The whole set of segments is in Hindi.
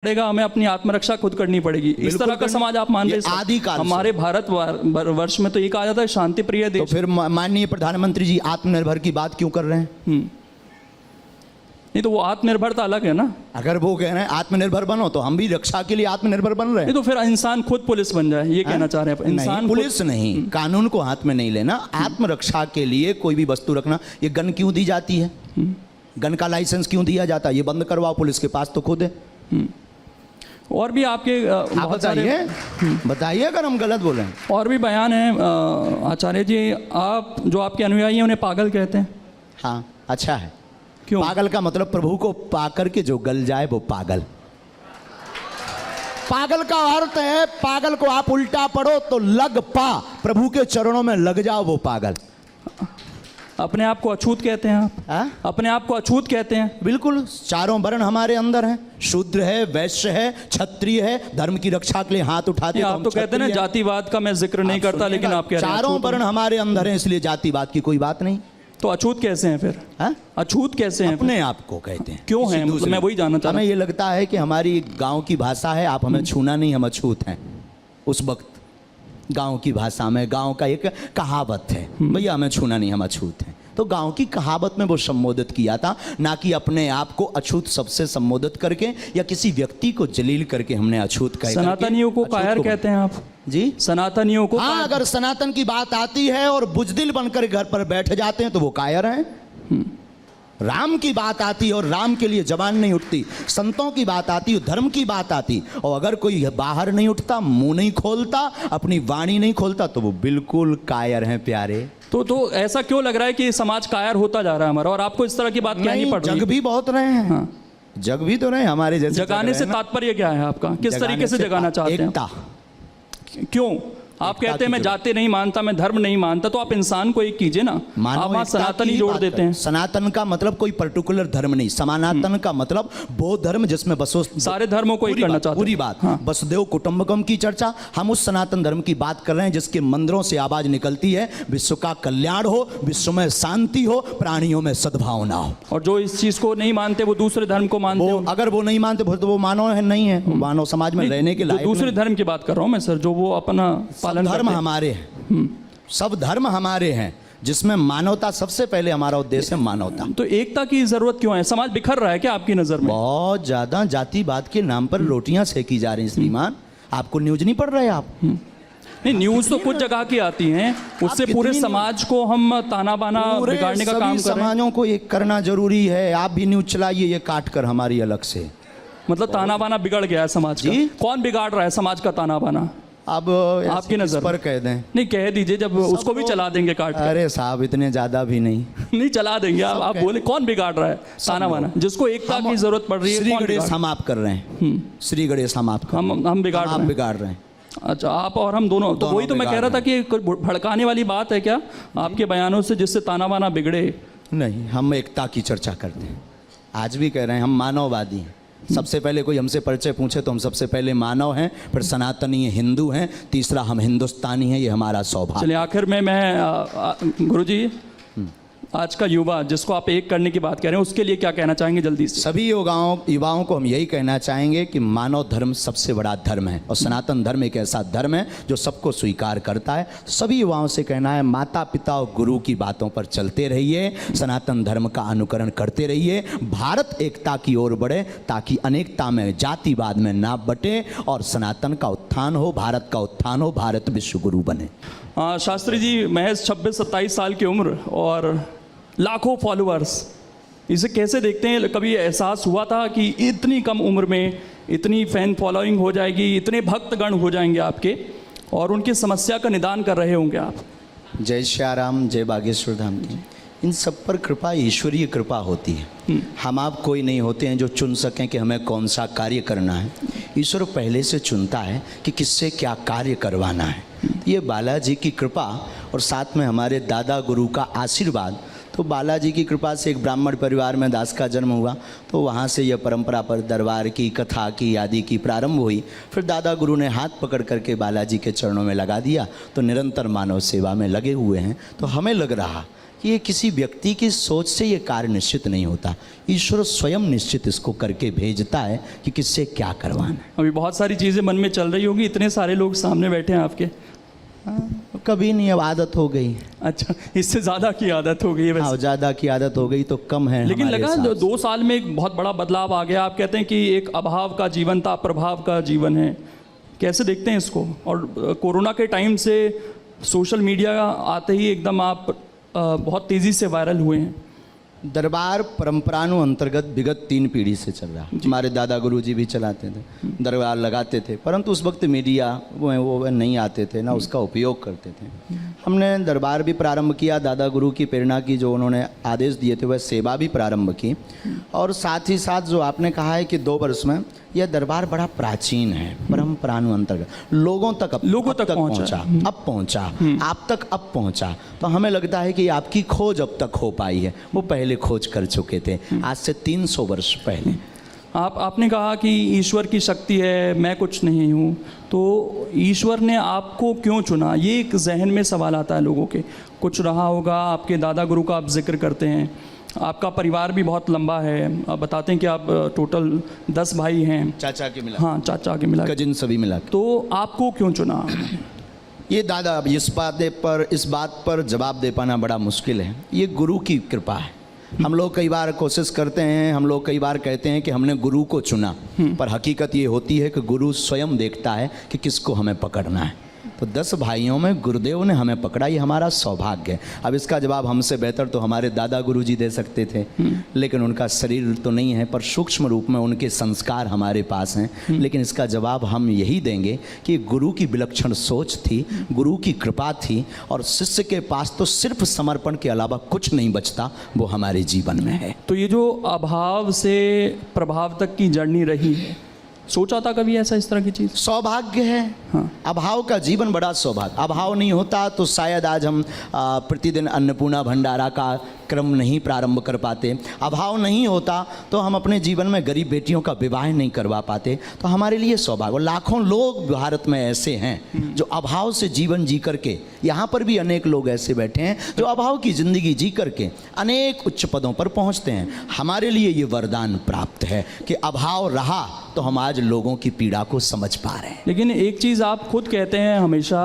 पड़ेगा, हमें अपनी आत्मरक्षा खुद करनी पड़ेगी। इस तरह का समाज आप मान रहे हैं? आदिकाल हमारे भारत वर्ष में तो ये कहा जाता है शांति प्रिय तो देश। फिर माननीय प्रधानमंत्री जी आत्मनिर्भर की बात क्यों कर रहे हैं? नहीं तो वो आत्मनिर्भरता अलग है ना। अगर वो कह रहे हैं आत्मनिर्भर बनो तो हम भी रक्षा के लिए आत्मनिर्भर बन रहे हैं। नहीं तो फिर इंसान खुद पुलिस बन जाए, ये कहना चाह रहे हैं? इंसान पुलिस नहीं, कानून को हाथ में नहीं लेना। आत्मरक्षा के लिए कोई भी वस्तु रखना। ये गन क्यों दी जाती है? गन का लाइसेंस क्यों दिया जाता है? ये बंद करवाओ, पुलिस के पास तो खुद है। और भी आपके बताइए अगर हम गलत बोल रहे हैं। और भी बयान है आचार्य जी, आप जो आपके अनुयायी हैं उन्हें पागल कहते हैं। हाँ, अच्छा है। क्यों? पागल का मतलब प्रभु को पाकर के जो गल जाए वो पागल। पागल का अर्थ है, पागल को आप उल्टा पढ़ो तो लग पा, प्रभु के चरणों में लग जाओ, वो पागल। अपने आप को अछूत कहते हैं आप? अपने आप को अछूत कहते हैं? बिल्कुल, चारों वर्ण हमारे अंदर हैं। शूद्र है, वैश्य है, क्षत्रिय है, धर्म की रक्षा के लिए हाथ उठाते। आप तो कहते हैं ना जातिवाद का मैं जिक्र नहीं करता, लेकिन आप कह रहे हैं चारों वर्ण हमारे अंदर हैं, इसलिए जातिवाद की कोई बात नहीं। तो अछूत कैसे हैं फिर? अछूत कैसे हैं? अपने आप को कहते हैं। क्यों हैं? मैं वही जानना चाहता हूं। हमें ये लगता है कि हमारी गांव की भाषा है, आप हमें छूना नहीं, हम अछूत हैं। उस वक्त गांव की भाषा में, गांव का एक कहावत है, भैया हमें छूना नहीं, हम अछूत हैं। तो गांव की कहावत में वो संबोधित किया था, ना कि अपने आप को अछूत सबसे संबोधित करके या किसी व्यक्ति को जलील करके हमने अछूत कहा। सनातनियों को कायर कहते हैं आप जी? सनातनियों को? हाँ, अगर सनातन की बात आती है और बुजदिल बनकर घर पर बैठ जाते हैं तो वो कायर हैं। राम की बात आती है और राम के लिए जबान नहीं उठती, संतों की बात आती है, धर्म की बात आती, और अगर कोई बाहर नहीं उठता, मुंह नहीं खोलता, अपनी वाणी नहीं खोलता, तो वो बिल्कुल कायर हैं प्यारे। तो ऐसा क्यों लग रहा है कि समाज कायर होता जा रहा है हमारा, और आपको इस तरह की बात क्या नहीं पड़ रही? जग भी बहुत रहे हैं। हाँ। जग भी तो रहे हमारे जैसे। जगाने से तात्पर्य क्या है आपका? किस तरीके से जगाना चाहते हैं? क्यों? आप कहते हैं मैं जाति नहीं मानता, मैं धर्म नहीं मानता, तो आप इंसान को एक कीजिए ना। आप वहाँ सनातनी जोड़ देते हैं। सनातन का मतलब कोई पर्टिकुलर धर्म नहीं, सनातन का मतलब वो धर्म जिसमें बसो सारे धर्मों को एक करना चाहते हैं। पूरी बात। हाँ। वसुदेव कुटुंबकम की चर्चा, हम उस सनातन धर्म की बात कर रहे हैं जिसके मंदिरों से आवाज निकलती है, विश्व का कल्याण हो, विश्व में शांति हो, प्राणियों में सद्भावना हो। और जो इस चीज को नहीं मानते वो दूसरे धर्म को मानते हैं। अगर वो नहीं मानते तो वो मानव है, नहीं है, मानव समाज में रहने के लायक। दूसरे धर्म की बात कर रहा हूँ मैं सर, जो वो अपना पालन। धर्म हमारे हैं, सब धर्म हमारे हैं, जिसमें मानवता सबसे पहले, हमारा उद्देश्य है मानवता। तो एकता की जरूरत क्यों है? समाज बिखर रहा है क्या आपकी नजर में? बहुत ज्यादा जातिवाद के नाम पर रोटियां सेकी जा रही हैं श्रीमान। आपको न्यूज नहीं पढ़ रहे आप? नहीं, न्यूज तो कुछ जगह की आती हैं, उससे पूरे समाज को हम ताना बाना बिगाड़ने का काम कर रहे हैं। समाजों को एक करना जरूरी है। आप भी न्यूज चलाइए, ये काट कर हमारी अलग से। मतलब ताना बाना बिगड़ गया है समाज का? कौन बिगाड़ रहा है समाज का ताना बाना? अब आपकी नजर पर कह दें? नहीं, कह दीजिए, जब उसको भी चला देंगे काट। अरे साहब, इतने ज्यादा भी नहीं। नहीं, चला देंगे। आप बोले कौन बिगाड़ रहा है ताना बाना, जिसको एकता की जरूरत पड़ रही है? श्री गणेश हम आप कर रहे हैं, श्री गणेश हम आप हम बिगाड़ रहे हैं। अच्छा, आप और हम दोनों। तो वही तो मैं कह रहा था कि भड़काने वाली बात है क्या आपके बयानों से, जिससे ताना बाना बिगड़े? नहीं, हम एकता की चर्चा करते हैं। आज भी कह रहे हैं हम मानववादी हैं। सबसे पहले कोई हमसे परिचय पूछे तो हम सबसे पहले मानव हैं, फिर सनातनी हिंदू हैं, तीसरा हम हिंदुस्तानी हैं। ये हमारा सौभाग्य। चलिए, आखिर में मैं गुरुजी, आज का युवा जिसको आप एक करने की बात कह रहे हैं, उसके लिए क्या कहना चाहेंगे जल्दी से? सभी युवाओं को हम यही कहना चाहेंगे कि मानव धर्म सबसे बड़ा धर्म है, और सनातन धर्म एक ऐसा धर्म है जो सबको स्वीकार करता है। सभी युवाओं से कहना है, माता पिता और गुरु की बातों पर चलते रहिए, सनातन धर्म का अनुकरण करते रहिए, भारत एकता की ओर बढ़े, ताकि अनेकता में, जातिवाद में ना बटे, और सनातन का उत्थान हो, भारत का उत्थान हो, भारत विश्व गुरु बने। शास्त्री जी, महज 26-27 साल की उम्र और लाखों फॉलोअर्स, इसे कैसे देखते हैं? कभी एहसास हुआ था कि इतनी कम उम्र में इतनी फैन फॉलोइंग हो जाएगी, इतने भक्तगण हो जाएंगे आपके, और उनकी समस्या का निदान कर रहे होंगे आप? जय श्री राम, जय बागेश्वर धाम की। इन सब पर कृपा, ईश्वरीय कृपा होती है। हम आप कोई नहीं होते हैं जो चुन सकें कि हमें कौन सा कार्य करना है। ईश्वर पहले से चुनता है कि किससे क्या कार्य करवाना है। ये बालाजी की कृपा, और साथ में हमारे दादा गुरु का आशीर्वाद। तो बालाजी की कृपा से एक ब्राह्मण परिवार में दास का जन्म हुआ, तो वहाँ से यह परंपरा पर दरबार की, कथा की, आदि की प्रारंभ हुई। फिर दादा गुरु ने हाथ पकड़ करके बालाजी के चरणों में लगा दिया, तो निरंतर मानव सेवा में लगे हुए हैं। तो हमें लग रहा कि ये किसी व्यक्ति की सोच से ये कार्य निश्चित नहीं होता। ईश्वर स्वयं निश्चित इसको करके भेजता है कि किससे क्या करवाना है। अभी बहुत सारी चीज़ें मन में चल रही होगी, इतने सारे लोग सामने बैठे हैं आपके। कभी नहीं, अब आदत हो गई। अच्छा, इससे ज़्यादा की आदत हो गई है हाँ, वैसे। ज़्यादा की आदत हो गई तो कम है। लेकिन हमारे लगा हिसाब से। 2 साल में एक बहुत बड़ा बदलाव आ गया। आप कहते हैं कि एक अभाव का जीवन था, प्रभाव का जीवन है। कैसे देखते हैं इसको? और कोरोना के टाइम से सोशल मीडिया आते ही एकदम आप बहुत तेज़ी से वायरल हुए हैं। दरबार परंपरानु अंतर्गत विगत 3 पीढ़ी से चल रहा। हमारे दादा गुरुजी भी चलाते थे, दरबार लगाते थे, परंतु उस वक्त मीडिया वो नहीं आते थे, ना उसका उपयोग करते थे। हमने दरबार भी प्रारंभ किया, दादा गुरु की प्रेरणा की, जो उन्होंने आदेश दिए थे वह सेवा भी प्रारंभ की। और साथ ही साथ जो आपने कहा है कि 2 वर्ष में यह दरबार बड़ा प्राचीन है, परंपरानु अंतर्गत लोगों तक पहुंचा, अब पहुंचा, आप तक अब पहुंचा। तो हमें लगता है कि आपकी खोज अब तक हो पाई है, वो पहले खोज कर चुके थे आज से 300 वर्ष पहले। आपने कहा कि ईश्वर की शक्ति है, मैं कुछ नहीं हूँ, तो ईश्वर ने आपको क्यों चुना? ये एक जहन में सवाल आता है लोगों के। कुछ रहा होगा, आपके दादा गुरु का आप जिक्र करते हैं, आपका परिवार भी बहुत लंबा है, आप बताते हैं कि आप टोटल 10 भाई हैं, चाचा के मिला, हाँ चाचा के मिला, कजिन सभी मिला। तो आपको क्यों चुना? ये दादा, अब इस बात पर जवाब दे पाना बड़ा मुश्किल है। ये गुरु की कृपा है। हम लोग कई बार कोशिश करते हैं, हम लोग कई बार कहते हैं कि हमने गुरु को चुना, पर हकीकत ये होती है कि गुरु स्वयं देखता है कि किसको हमें पकड़ना है। तो 10 भाइयों में गुरुदेव ने हमें पकड़ा, ये हमारा सौभाग्य है। अब इसका जवाब हमसे बेहतर तो हमारे दादा गुरुजी दे सकते थे, लेकिन उनका शरीर तो नहीं है, पर सूक्ष्म रूप में उनके संस्कार हमारे पास हैं। लेकिन इसका जवाब हम यही देंगे कि गुरु की विलक्षण सोच थी, गुरु की कृपा थी, और शिष्य के पास तो सिर्फ समर्पण के अलावा कुछ नहीं बचता, वो हमारे जीवन में है। तो ये जो अभाव से प्रभाव तक की जर्नी रही है, सोचा था कभी ऐसा, इस तरह की चीज़? सौभाग्य है। हाँ। अभाव का जीवन बड़ा सौभाग्य। अभाव नहीं होता तो शायद आज हम प्रतिदिन अन्नपूर्णा भंडारा का क्रम नहीं प्रारंभ कर पाते। अभाव नहीं होता तो हम अपने जीवन में गरीब बेटियों का विवाह नहीं करवा पाते। तो हमारे लिए सौभाग्य। लाखों लोग भारत में ऐसे हैं जो अभाव से जीवन जी करके, यहाँ पर भी अनेक लोग ऐसे बैठे हैं जो अभाव की ज़िंदगी जी करके अनेक उच्च पदों पर पहुँचते हैं। हमारे लिए ये वरदान प्राप्त है कि अभाव रहा तो हम आज लोगों की पीड़ा को समझ पा रहे हैं। लेकिन एक चीज़ आप खुद कहते हैं हमेशा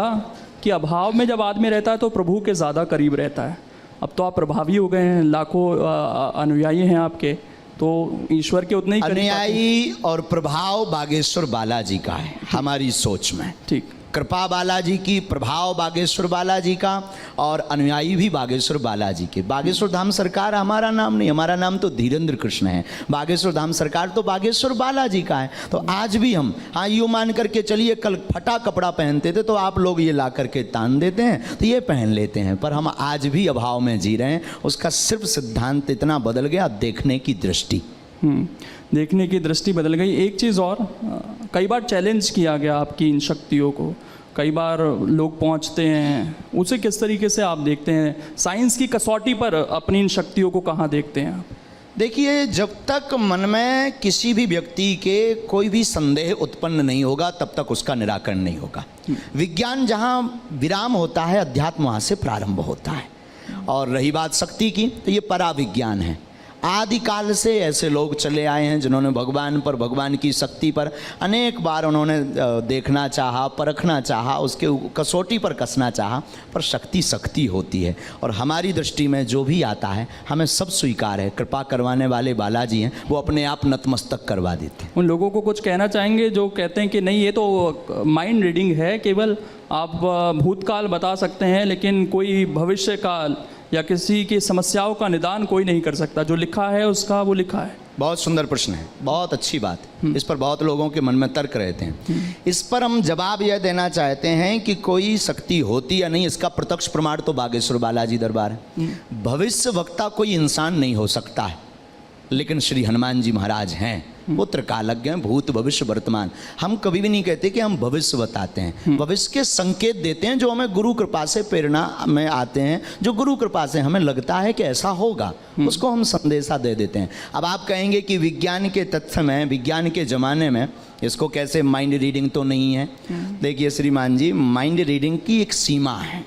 कि अभाव में जब आदमी रहता है तो प्रभु के ज़्यादा करीब रहता है। अब तो आप प्रभावी हो गए हैं, लाखों अनुयायी हैं आपके, तो ईश्वर के उतने ही अनुयायी और प्रभाव बागेश्वर बालाजी का है हमारी सोच में। ठीक, कृपा बालाजी की, प्रभाव बागेश्वर बालाजी का, और अनुयायी भी बागेश्वर बालाजी के। बागेश्वर धाम सरकार हमारा नाम नहीं, हमारा नाम तो धीरेन्द्र कृष्ण है। बागेश्वर धाम सरकार तो बागेश्वर बालाजी का है। तो आज भी हम, हाँ, यूँ मान करके चलिए, कल फटा कपड़ा पहनते थे तो आप लोग ये ला करके तान देते हैं तो ये पहन लेते हैं, पर हम आज भी अभाव में जी रहे हैं। उसका सिर्फ सिद्धांत इतना बदल गया, देखने की दृष्टि। देखने की दृष्टि बदल गई। एक चीज़ और, कई बार चैलेंज किया गया आपकी इन शक्तियों को, कई बार लोग पहुंचते हैं, उसे किस तरीके से आप देखते हैं? साइंस की कसौटी पर अपनी इन शक्तियों को कहाँ देखते हैं आप? देखिए, जब तक मन में किसी भी व्यक्ति के कोई भी संदेह उत्पन्न नहीं होगा तब तक उसका निराकरण नहीं होगा। विज्ञान जहाँ विराम होता है, अध्यात्म वहाँ से प्रारंभ होता है। और रही बात शक्ति की, तो ये पराविज्ञान है। आदिकाल से ऐसे लोग चले आए हैं जिन्होंने भगवान पर, भगवान की शक्ति पर अनेक बार उन्होंने देखना चाहा, परखना चाहा, उसके कसौटी पर कसना चाहा, पर शक्ति शक्ति होती है। और हमारी दृष्टि में जो भी आता है हमें सब स्वीकार है। कृपा करवाने वाले बालाजी हैं, वो अपने आप नतमस्तक करवा देते हैं। उन लोगों को कुछ कहना चाहेंगे जो कहते हैं कि नहीं, ये तो माइंड रीडिंग है, केवल आप भूतकाल बता सकते हैं लेकिन कोई भविष्य काल या किसी की समस्याओं का निदान कोई नहीं कर सकता, जो लिखा है उसका वो लिखा है? बहुत सुंदर प्रश्न है, बहुत अच्छी बात है। इस पर बहुत लोगों के मन में तर्क रहते हैं। इस पर हम जवाब यह देना चाहते हैं कि कोई शक्ति होती या नहीं, इसका प्रत्यक्ष प्रमाण तो बागेश्वर बालाजी दरबार है। भविष्य वक्ता कोई इंसान नहीं हो सकता है, लेकिन श्री हनुमान जी महाराज हैं, वो त्रिकालज्ञ हैं, भूत भविष्य वर्तमान। हम कभी भी नहीं कहते कि हम भविष्य बताते हैं, भविष्य के संकेत देते हैं जो हमें गुरु कृपा से प्रेरणा में आते हैं, जो गुरु कृपा से हमें लगता है कि ऐसा होगा, उसको हम संदेशा दे देते हैं। अब आप कहेंगे कि विज्ञान के तथ्य में, विज्ञान के ज़माने में इसको कैसे माइंड रीडिंग तो नहीं है। देखिए श्रीमान जी, माइंड रीडिंग की एक सीमा है,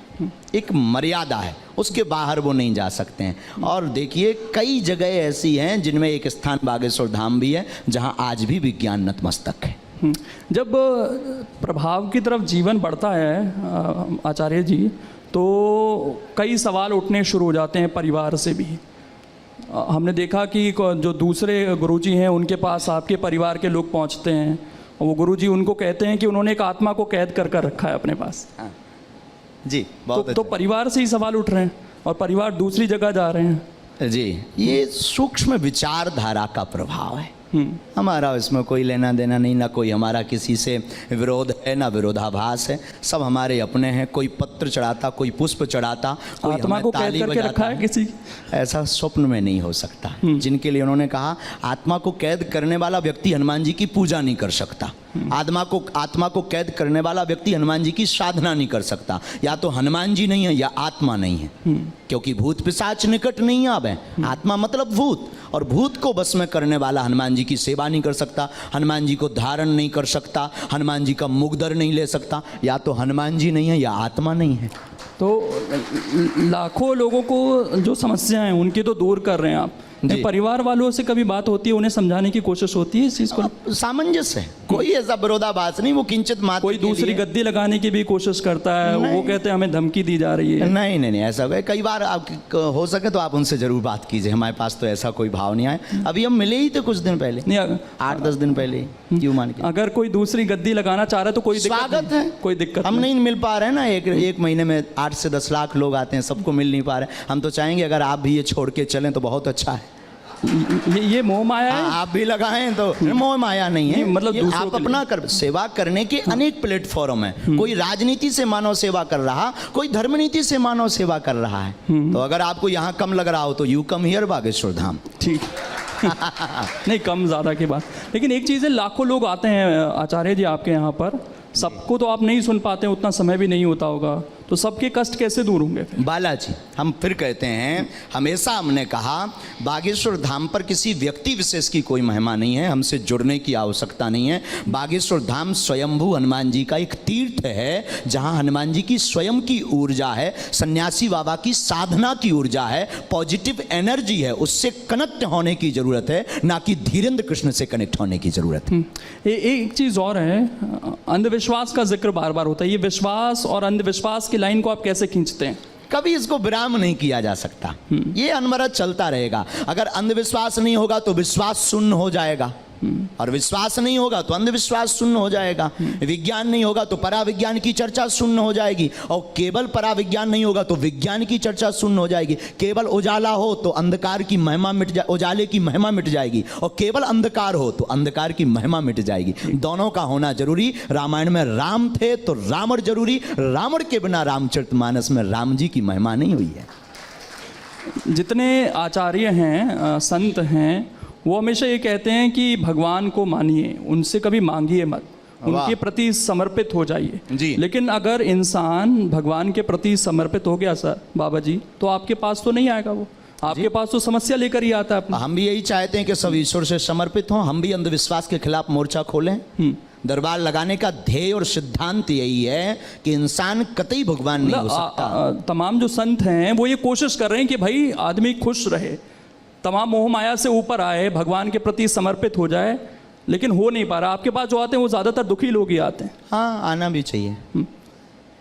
एक मर्यादा है, उसके बाहर वो नहीं जा सकते हैं। और देखिए कई जगह ऐसी हैं जिनमें एक स्थान बागेश्वर धाम भी है जहाँ आज भी विज्ञान नतमस्तक है। जब प्रभाव की तरफ जीवन बढ़ता है आचार्य जी, तो कई सवाल उठने शुरू हो जाते हैं परिवार से भी। हमने देखा कि जो दूसरे गुरुजी हैं उनके पास आपके परिवार के लोग पहुंचते हैं और वो गुरुजी उनको कहते हैं कि उन्होंने एक आत्मा को कैद कर कर रखा है अपने पास। जी बहुत तो परिवार से ही सवाल उठ रहे हैं और परिवार दूसरी जगह जा रहे हैं। जी, ये सूक्ष्म विचारधारा का प्रभाव है। हमारा इसमें कोई लेना देना नहीं, ना कोई हमारा किसी से विरोध है ना विरोधाभास है, सब हमारे अपने हैं। कोई पत्र चढ़ाता, कोई पुष्प चढ़ाता, कोई आत्मा को कैद करके रखा है किसी, ऐसा स्वप्न में नहीं हो सकता। जिनके लिए उन्होंने कहा आत्मा को कैद करने वाला व्यक्ति हनुमान जी की पूजा नहीं कर सकता, आत्मा को कैद करने वाला व्यक्ति हनुमान जी की साधना नहीं कर सकता। या तो हनुमान जी नहीं है या आत्मा नहीं है, क्योंकि भूत पिशाच निकट नहीं आवे। आत्मा मतलब भूत, और भूत को बस में करने वाला हनुमान जी की सेवा नहीं कर सकता, हनुमान जी को धारण नहीं कर सकता, हनुमान जी का मुगदर नहीं ले सकता। या तो हनुमान जी नहीं है या आत्मा नहीं है। तो लाखों लोगों को जो समस्या है उनकी तो दूर कर रहे हैं आप। परिवार वालों से कभी बात होती है, उन्हें समझाने की कोशिश होती है इस चीज़ को? सामंजस्य है, कोई ऐसा विरोधाभास नहीं। वो किंचित मात्र कोई दूसरी गद्दी लगाने की भी कोशिश करता है, वो कहते हैं हमें धमकी दी जा रही है। नहीं नहीं नहीं, ऐसा है। कई बार आप हो सके तो आप उनसे जरूर बात कीजिए, हमारे पास तो ऐसा कोई भाव नहीं आया। अभी हम मिले ही थे कुछ दिन पहले, 8-10 दिन पहले, क्यों मान के। अगर कोई दूसरी गद्दी लगाना चाह रहा है तो कोई स्वागत है, कोई दिक्कत हम नहीं मिल पा रहे हैं ना। एक महीने में 8 से 10 लाख लोग आते हैं, सबको मिल नहीं पा रहे। हम तो चाहेंगे अगर आप भी ये छोड़ के चलें तो बहुत अच्छा है। ये मोह माया है। आप भी लगाएं तो मोह माया नहीं है, मतलब आप अपना सेवा करने के अनेक प्लेटफॉर्म है। कोई राजनीति से मानव सेवा कर रहा, कोई धर्मनीति से मानव सेवा कर रहा है। तो अगर आपको यहाँ कम लग रहा हो तो you come here Bageshwar Dham. ठीक नहीं, कम ज़्यादा की बात, लेकिन एक चीज़ है, लाखों लोग आते हैं आचार्य जी आपके यहाँ पर, सबको तो आप नहीं सुन पाते, उतना समय भी नहीं होता होगा, तो सबके कष्ट कैसे दूर होंगे? बालाजी, हम फिर कहते हैं, हमेशा हमने कहा बागेश्वर धाम पर किसी व्यक्ति विशेष की कोई महिमा नहीं है, हमसे जुड़ने की आवश्यकता नहीं है। बागेश्वर धाम स्वयंभू हनुमान जी का एक तीर्थ है, जहां हनुमान जी की स्वयं की ऊर्जा है, सन्यासी बाबा की साधना की ऊर्जा है, पॉजिटिव एनर्जी है, उससे कनेक्ट होने की जरूरत है, ना कि धीरेन्द्र कृष्ण से कनेक्ट होने की जरूरत है। एक चीज़ और है, अंधविश्वास का जिक्र बार बार होता है। ये विश्वास और अंधविश्वास की लाइन को आप कैसे खींचते हैं? कभी इसको विराम नहीं किया जा सकता, ये अनवरत चलता रहेगा। अगर अंधविश्वास नहीं होगा तो विश्वास शून्य हो जाएगा, और विश्वास नहीं होगा तो अंधविश्वास शून्य हो जाएगा। विज्ञान नहीं होगा तो पराविज्ञान की चर्चा शून्य हो जाएगी, और केवल पराविज्ञान नहीं होगा तो विज्ञान की चर्चा शून्य हो जाएगी। केवल उजाला हो तो अंधकार की महिमा मिट जाए, उजाले की महिमा मिट जाएगी, और केवल अंधकार हो तो अंधकार की महिमा मिट जाएगी। दोनों का होना जरूरी। रामायण में राम थे तो रावण जरूरी, रावण के बिना रामचरितमानस में राम जी की महिमा नहीं हुई है। जितने आचार्य हैं, संत हैं, वो हमेशा ये कहते हैं कि भगवान को मानिए, उनसे कभी मांगिए मत, उनके प्रति समर्पित हो जाइए। लेकिन अगर इंसान भगवान के प्रति समर्पित हो गया सर बाबा जी, तो आपके पास तो नहीं आएगा, वो आपके पास तो समस्या लेकर ही आता है अपना। हम भी यही चाहते हैं कि सब ईश्वर से समर्पित हों, हम भी अंधविश्वास के खिलाफ मोर्चा खोलें। दरबार लगाने का ध्येय और सिद्धांत यही है कि इंसान कतई भगवान नहीं हो सकता। तमाम जो संत हैं वो ये कोशिश कर रहे हैं कि भाई आदमी खुश रहे, तमाम मोह माया से ऊपर आए, भगवान के प्रति समर्पित हो जाए, लेकिन हो नहीं पा रहा। आपके पास जो आते हैं वो ज़्यादातर दुखी लोग ही आते हैं। हाँ, आना भी चाहिए,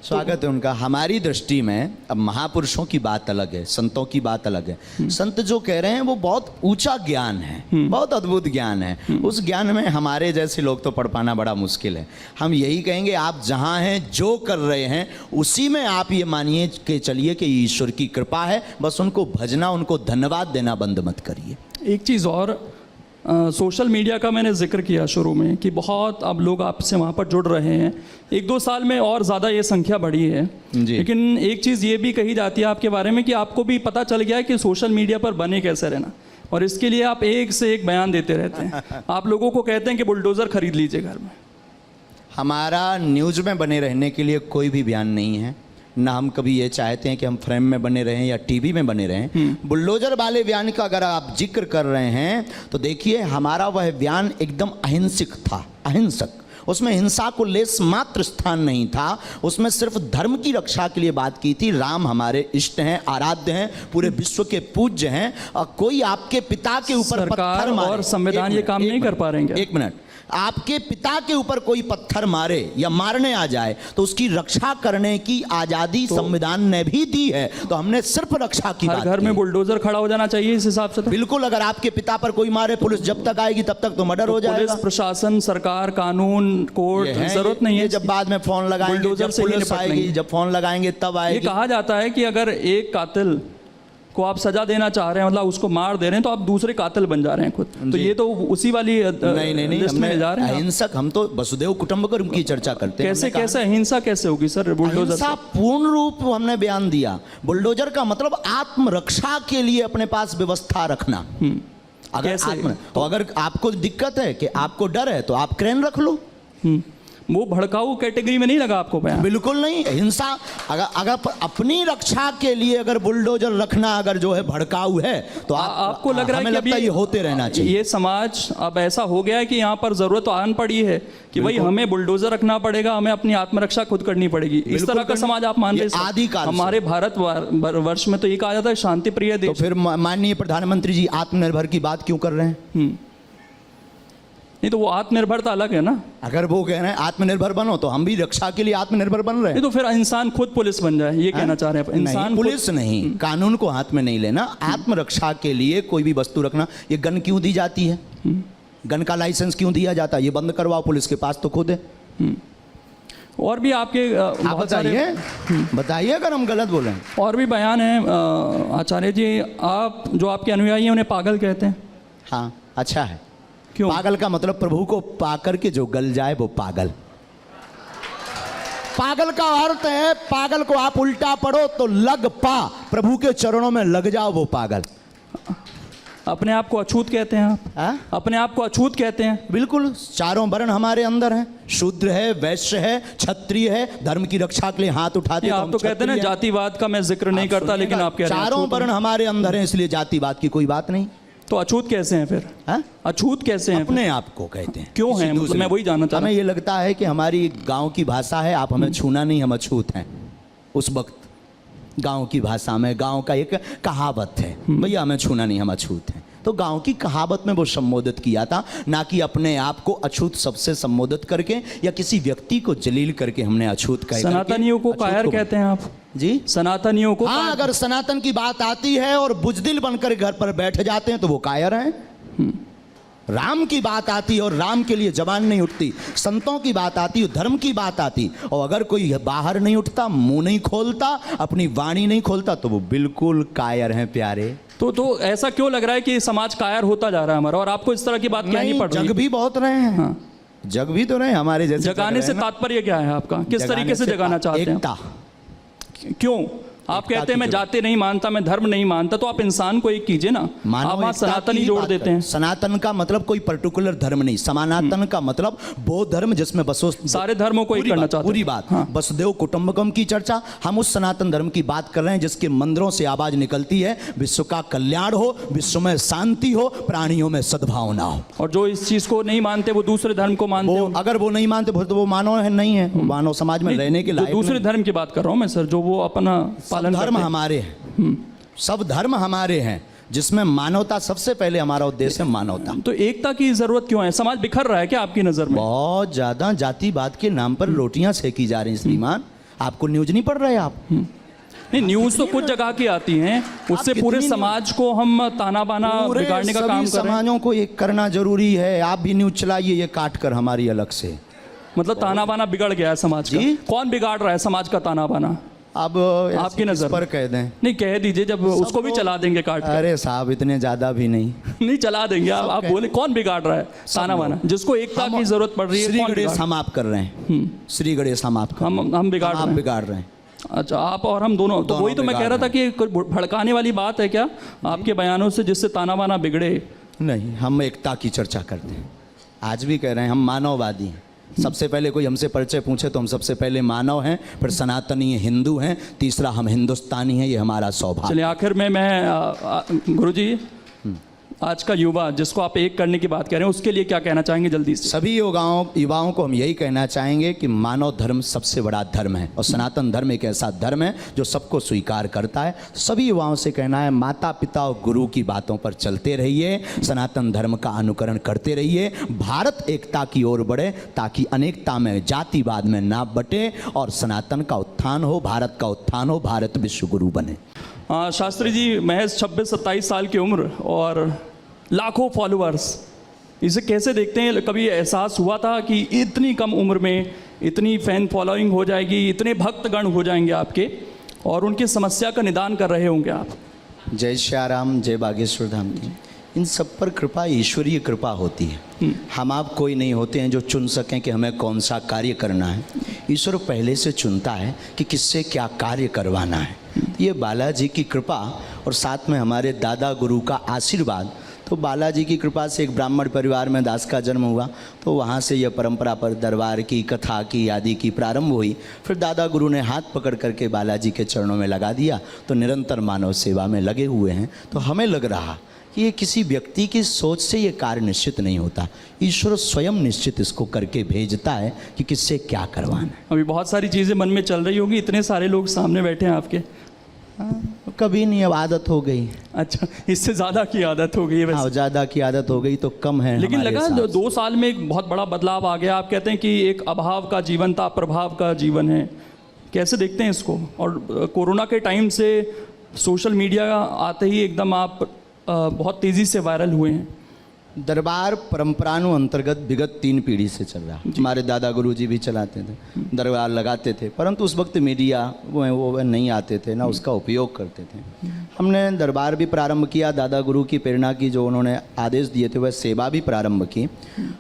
स्वागत है उनका। हमारी दृष्टि में अब महापुरुषों की बात अलग है, संतों की बात अलग है। संत जो कह रहे हैं वो बहुत ऊंचा ज्ञान है, बहुत अद्भुत ज्ञान है। उस ज्ञान में हमारे जैसे लोग तो पढ़ पाना बड़ा मुश्किल है। हम यही कहेंगे, आप जहाँ हैं, जो कर रहे हैं, उसी में आप ये मानिए कि चलिए कि ईश्वर की कृपा है। बस उनको भजना, उनको धन्यवाद देना बंद मत करिए। एक चीज़ और, सोशल मीडिया का मैंने जिक्र किया शुरू में कि बहुत अब लोग आपसे वहाँ पर जुड़ रहे हैं। 1-2 साल में और ज़्यादा ये संख्या बढ़ी है। लेकिन एक चीज़ ये भी कही जाती है आपके बारे में कि आपको भी पता चल गया है कि सोशल मीडिया पर बने कैसे रहना, और इसके लिए आप एक से एक बयान देते रहते हैं। आप लोगों को कहते हैं कि बुलडोज़र खरीद लीजिए घर में। हमारा न्यूज़ में बने रहने के लिए कोई भी बयान नहीं है, ना हम कभी ये चाहते हैं कि हम फ्रेम में बने रहें या टीवी में बने रहें। बुलडोजर वाले बयान का अगर आप जिक्र कर रहे हैं तो देखिए, हमारा वह बयान एकदम अहिंसक था, अहिंसक। उसमें हिंसा को लेस मात्र स्थान नहीं था, उसमें सिर्फ धर्म की रक्षा के लिए बात की थी। राम हमारे इष्ट हैं, आराध्य हैं, पूरे विश्व के पूज्य हैं, और कोई आपके पिता के ऊपर सरकार पत्थर मारे, और संविधान ये काम नहीं कर पा रहे हैं क्या? एक मिनट, आपके पिता के ऊपर कोई पत्थर मारे या मारने आ जाए तो उसकी रक्षा करने की आजादी संविधान ने भी दी है। तो हमने सिर्फ रक्षा की हर बात घर की में है। बुलडोजर खड़ा हो जाना चाहिए इस हिसाब से तो। बिल्कुल, अगर आपके पिता पर कोई मारे, पुलिस जब तक आएगी तब तक तो मर्डर हो जाएगा। पुलिस प्रशासन, सरकार, कानून, कोर्ट, ये है, जरूरत नहीं है। ये जब बाद में फोन लगाएंगे, बुलडोजर जब से ही पुलिस निपट आएगी, लेंगे। जब फोन लगाएंगे तब ये आएगी। कहा जाता है कि अगर एक कातिल को आप सजा देना चाह रहे हैं, मतलब उसको मार दे रहे हैं, तो आप दूसरे कातिल बन जा रहे हैं खुद। तो ये तो उसी वाली नहीं, लिस्ट में ले जा रहे हैं आप। अहिंसक, हम तो वसुदेव कुटुंबकम की चर्चा करते हैं। कैसे कैसे अहिंसा कैसे होगी सर बुलडोजर से? अहिंसा पूर्ण रूप हमने बयान दिया। बुलडोजर का मतलब आत्मरक्षा के लिए अपने पास व्यवस्था रखना। अगर कैसे? तो अगर आपको दिक्कत है कि आपको डर है तो आप क्रेन रख लो। वो भड़काऊ कैटेगरी में नहीं लगा आपको बयान? बिल्कुल नहीं। हिंसा अगर अपनी रक्षा के लिए अगर बुलडोजर रखना अगर जो है भड़काऊ है तो आपको लग रहा है हमें कि लगता है अभी ये होते रहना चाहिए। ये समाज अब ऐसा हो गया है कि यहाँ पर जरूरत तो आन पड़ी है कि भाई हमें बुलडोजर रखना पड़ेगा, हमें अपनी आत्मरक्षा खुद करनी पड़ेगी। इस तरह का समाज आप मान रहे हैं? आदिकाल से। हमारे भारत वर्ष में तो ये कहा जाता है शांति प्रिय तो देश। फिर माननीय प्रधानमंत्री जी आत्मनिर्भर की बात क्यों कर रहे हैं? नहीं तो वो आत्मनिर्भरता अलग है ना। अगर वो कह रहे हैं आत्मनिर्भर बनो तो हम भी रक्षा के लिए आत्मनिर्भर बन रहे हैं। नहीं तो फिर इंसान खुद पुलिस बन जाए, ये कहना चाह रहे हैं? इंसान नहीं, पुलिस नहीं, कानून को हाथ में नहीं लेना। आत्मरक्षा के लिए कोई भी वस्तु रखना। ये गन क्यों दी जाती है? गन का लाइसेंस क्यों दिया जाता है? ये बंद करवाओ, पुलिस के पास तो खुद है। और भी आपके बहुत सारे बताइए अगर हम गलत बोले हैं। और भी बयान है आचार्य जी। आप जो आपके अनुयायी हैं उन्हें पागल कहते हैं। हाँ, अच्छा है। क्यों? पागल का मतलब प्रभु को पाकर के जो गल जाए वो पागल। पागल का अर्थ है, पागल को आप उल्टा पढ़ो तो लग पा, प्रभु के चरणों में लग जाओ, वो पागल। अपने आप को अछूत कहते हैं आप? हाँ? अपने आप को अछूत कहते हैं? बिल्कुल, चारों वर्ण हमारे अंदर हैं। शूद्र है, वैश्य है, क्षत्रिय है, धर्म की रक्षा के लिए हाथ उठाते आप तो कहते हैं ना जातिवाद का मैं जिक्र नहीं करता, लेकिन आप कह रहे हैं चारों अछूत वर्ण हमारे अंदर हैं, इसलिए जातिवाद की कोई बात नहीं। तो अछूत कैसे हैं फिर? हाँ? अछूत कैसे हैं? अपने आप को कहते हैं। क्यों किसी हैं? मतलब दूसरे- मैं वही जानना चाह रहा हमें ये लगता है कि हमारी गांव की भाषा है, आप हमें छूना नहीं, हम अछूत हैं। उस वक्त गांव की भाषा में, गांव का एक कहावत है, भैया हमें छूना नहीं, हम अछूत हैं। तो गांव की कहावत में वो संबोधित किया था, ना कि अपने आप को अछूत सबसे संबोधित करके या किसी व्यक्ति को जलील करके हमने अछूत कह। सनातनियों को कायर कहते हैं आप जी? सनातनियों को? हाँ, अगर सनातन की बात आती है और बुजदिल बनकर घर पर बैठ जाते हैं तो वो कायर हैं। राम की बात आती है और राम के लिए जबान नहीं उठती, संतों की बात आती है, धर्म की बात आती, और अगर कोई बाहर नहीं उठता, मुंह नहीं खोलता, अपनी वाणी नहीं खोलता, तो वो बिल्कुल कायर हैं प्यारे। तो ऐसा क्यों लग रहा है कि समाज कायर होता जा रहा है हमारा, और आपको इस तरह की बात क्या नहीं पड़ रही? जग भी बहुत रहे हैं। हाँ। जग भी तो रहे हमारे जैसे। जगाने से तात्पर्य क्या है आपका? किस तरीके से जगाना चाहते हैं? एकता। क्यों? आप कहते हैं मैं जाति नहीं मानता, मैं धर्म नहीं मानता, तो आप इंसान को एक कीजिए ना। आप वहाँ सनातनी जोड़ देते हैं। सनातन का मतलब कोई पर्टिकुलर धर्म नहीं, सनातन का मतलब वो धर्म जिसमें बसो सारे धर्मों को एक करना चाहते हैं। पूरी बात। हाँ। वसुदेव कुटुंबकम की चर्चा, हम उस सनातन धर्म की बात कर रहे हैं जिसके मंदिरों से आवाज निकलती है, विश्व का कल्याण हो, विश्व में शांति हो, प्राणियों में सद्भावना हो। और जो इस चीज को नहीं मानते वो दूसरे धर्म को मानते हैं। अगर वो नहीं मानते तो वो मानव है, नहीं है, मानव समाज में रहने के लायक। दूसरे धर्म की बात कर रहा हूँ मैं सर, जो वो अपना पालन धर्म करते हैं। हमारे हैं, सब धर्म हमारे हैं, जिसमें मानवता सबसे पहले हमारा उद्देश्य है, मानवता। तो एकता की जरूरत क्यों है? समाज बिखर रहा है क्या आपकी नजर में? बहुत ज्यादा जातिवाद के नाम पर रोटियां सेकी जा रही हैं श्रीमान। आपको न्यूज नहीं पढ़ रहे आप? नहीं, न्यूज तो कुछ जगह की आती हैं, उससे पूरे समाज को हम ताना बाना बिगाड़ने का काम कर रहे हैं। समाजों को एक करना जरूरी है। आप भी न्यूज चलाइए, ये काट कर हमारी अलग से। मतलब ताना बाना बिगड़ गया है समाज का। कौन बिगाड़ रहा है समाज का ताना बाना? अब आपकी नजर पर कह दें? नहीं, कह दीजिए, जब उसको भी चला देंगे काट कर। अरे साहब, इतने ज्यादा भी नहीं। नहीं, चला देंगे। आप बोले कौन बिगाड़ रहा है ताना बाना? जिसको एकता की जरूरत पड़ रही है, श्री कौन गणेश बिगाड़? हम आप कर रहे हैं, श्री गणेश हम आप कर रहे हैं। हम बिगाड़ आप रहे हैं। बिगाड़ रहे हैं। अच्छा, आप और हम दोनों। तो वही तो मैं कह रहा था कि कोई भड़काने वाली बात है क्या आपके बयानों से, जिससे ताना बाना बिगड़े? नहीं, हम एकता की चर्चा करते हैं। आज भी कह रहे हैं हम मानववादी हैं। सबसे पहले कोई हमसे परिचय पूछे तो हम सबसे पहले मानव हैं, फिर सनातनी हिंदू हैं, तीसरा हम हिंदुस्तानी हैं। ये हमारा सौभाग्य। चलिए, आखिर में मैं गुरुजी, आज का युवा जिसको आप एक करने की बात कह रहे हैं, उसके लिए क्या कहना चाहेंगे जल्दी से? सभी युवाओं को हम यही कहना चाहेंगे कि मानव धर्म सबसे बड़ा धर्म है और सनातन धर्म एक ऐसा धर्म है जो सबको स्वीकार करता है। सभी युवाओं से कहना है, माता पिता और गुरु की बातों पर चलते रहिए, सनातन धर्म का अनुकरण करते रहिए, भारत एकता की ओर बढ़े ताकि अनेकता में, जातिवाद में ना बटे और सनातन का उत्थान हो, भारत का उत्थान हो, भारत विश्व गुरु बने। शास्त्री जी, महज 26-27 साल की उम्र और लाखों फॉलोअर्स, इसे कैसे देखते हैं? कभी एहसास हुआ था कि इतनी कम उम्र में इतनी फैन फॉलोइंग हो जाएगी, इतने भक्तगण हो जाएंगे आपके और उनकी समस्या का निदान कर रहे होंगे आप? जय श्याराम, जय बागेश्वर धाम की। इन सब पर कृपा, ईश्वरीय कृपा होती है। हम आप कोई नहीं होते हैं जो चुन सकें कि हमें कौन सा कार्य करना है। ईश्वर पहले से चुनता है कि किससे क्या कार्य करवाना है। ये बालाजी की कृपा और साथ में हमारे दादा गुरु का आशीर्वाद। तो बालाजी की कृपा से एक ब्राह्मण परिवार में दास का जन्म हुआ, तो वहाँ से यह परंपरा पर दरबार की, कथा की, आदि की प्रारंभ हुई। फिर दादा गुरु ने हाथ पकड़ करके बालाजी के चरणों में लगा दिया, तो निरंतर मानव सेवा में लगे हुए हैं। तो हमें लग रहा कि ये किसी व्यक्ति की सोच से ये कार्य निश्चित नहीं होता, ईश्वर स्वयं निश्चित इसको करके भेजता है कि किससे क्या करवाना है। अभी बहुत सारी चीज़ें मन में चल रही होगी, इतने सारे लोग सामने बैठे हैं आपके। कभी नहीं, अब आदत हो गई। अच्छा, इससे ज़्यादा की आदत हो गई है वैसे? हाँ, ज़्यादा की आदत हो गई तो कम है। लेकिन हमारे लगा हिसाब से 2 साल में एक बहुत बड़ा बदलाव आ गया। आप कहते हैं कि एक अभाव का जीवन था, प्रभाव का जीवन है, कैसे देखते हैं इसको? और कोरोना के टाइम से सोशल मीडिया आते ही एकदम आप बहुत तेज़ी से वायरल हुए हैं। दरबार परंपरानु अंतर्गत विगत 3 पीढ़ी से चल रहा। हमारे दादा गुरु जी भी चलाते थे, दरबार लगाते थे, परंतु उस वक्त मीडिया वो नहीं आते थे, ना उसका उपयोग करते थे। हमने दरबार भी प्रारंभ किया, दादा गुरु की प्रेरणा की, जो उन्होंने आदेश दिए थे वह सेवा भी प्रारंभ की।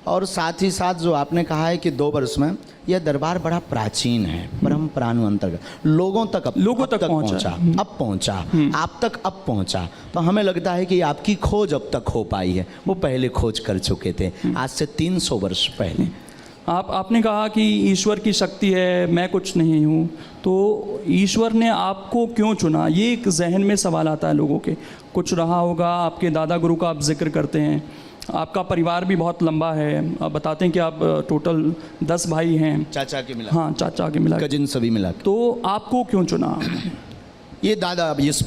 और साथ ही साथ जो आपने कहा है कि 2 वर्ष में यह दरबार बड़ा प्राचीन है, परंपरानु अंतर्गत लोगों तक पहुंचा, अब पहुंचा, आप तक अब पहुंचा। तो हमें लगता है कि आपकी खोज अब तक हो पाई है, वो पहले खोज कर चुके थे आज से 300 वर्ष पहले। आपने कहा कि ईश्वर की शक्ति है, मैं कुछ नहीं हूँ, तो ईश्वर ने आपको क्यों चुना? ये एक जहन में सवाल आता है लोगों के। कुछ रहा होगा, आपके दादा गुरु का आप जिक्र करते हैं, आपका परिवार भी बहुत लंबा है, आप बताते हैं कि आप टोटल 10 भाई हैं, चाचा के मिला, हाँ चाचा के मिला, कजिन सभी मिला। तो आपको क्यों चुना? ये दादा, इस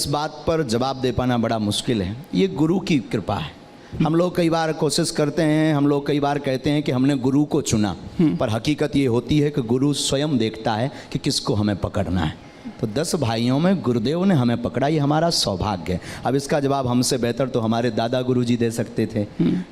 बात पर जवाब दे पाना बड़ा मुश्किल है। ये गुरु की कृपा है। हम लोग कई बार कोशिश करते हैं, हम लोग कई बार कहते हैं कि हमने गुरु को चुना, पर हकीकत ये होती है कि गुरु स्वयं देखता है कि किसको हमें पकड़ना है। तो 10 भाइयों में गुरुदेव ने हमें पकड़ा, ये हमारा सौभाग्य है। अब इसका जवाब हमसे बेहतर तो हमारे दादा गुरुजी दे सकते थे,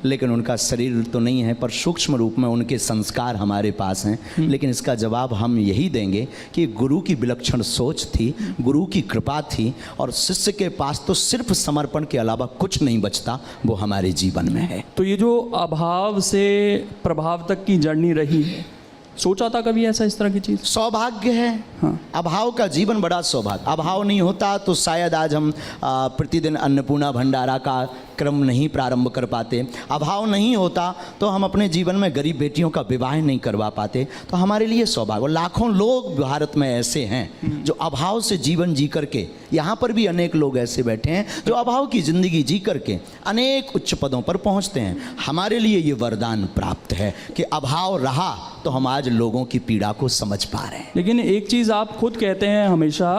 लेकिन उनका शरीर तो नहीं है, पर सूक्ष्म रूप में उनके संस्कार हमारे पास हैं। लेकिन इसका जवाब हम यही देंगे कि गुरु की विलक्षण सोच थी, गुरु की कृपा थी, और शिष्य के पास तो सिर्फ समर्पण के अलावा कुछ नहीं बचता, वो हमारे जीवन में है। तो ये जो अभाव से प्रभाव तक की जर्नी रही है, सोचा था कभी ऐसा, इस तरह की चीज़? सौभाग्य है। हाँ। अभाव का जीवन बड़ा सौभाग्य। अभाव नहीं होता तो शायद आज हम प्रतिदिन अन्नपूर्णा भंडारा का क्रम नहीं प्रारंभ कर पाते। अभाव नहीं होता तो हम अपने जीवन में गरीब बेटियों का विवाह नहीं करवा पाते। तो हमारे लिए सौभाग्य। और लाखों लोग भारत में ऐसे हैं जो अभाव से जीवन जी करके, यहाँ पर भी अनेक लोग ऐसे बैठे हैं जो अभाव की ज़िंदगी जी करके अनेक उच्च पदों पर पहुँचते हैं। हमारे लिए ये वरदान प्राप्त है कि अभाव रहा तो हम आज लोगों की पीड़ा को समझ पा रहे हैं। लेकिन एक चीज़ आप खुद कहते हैं हमेशा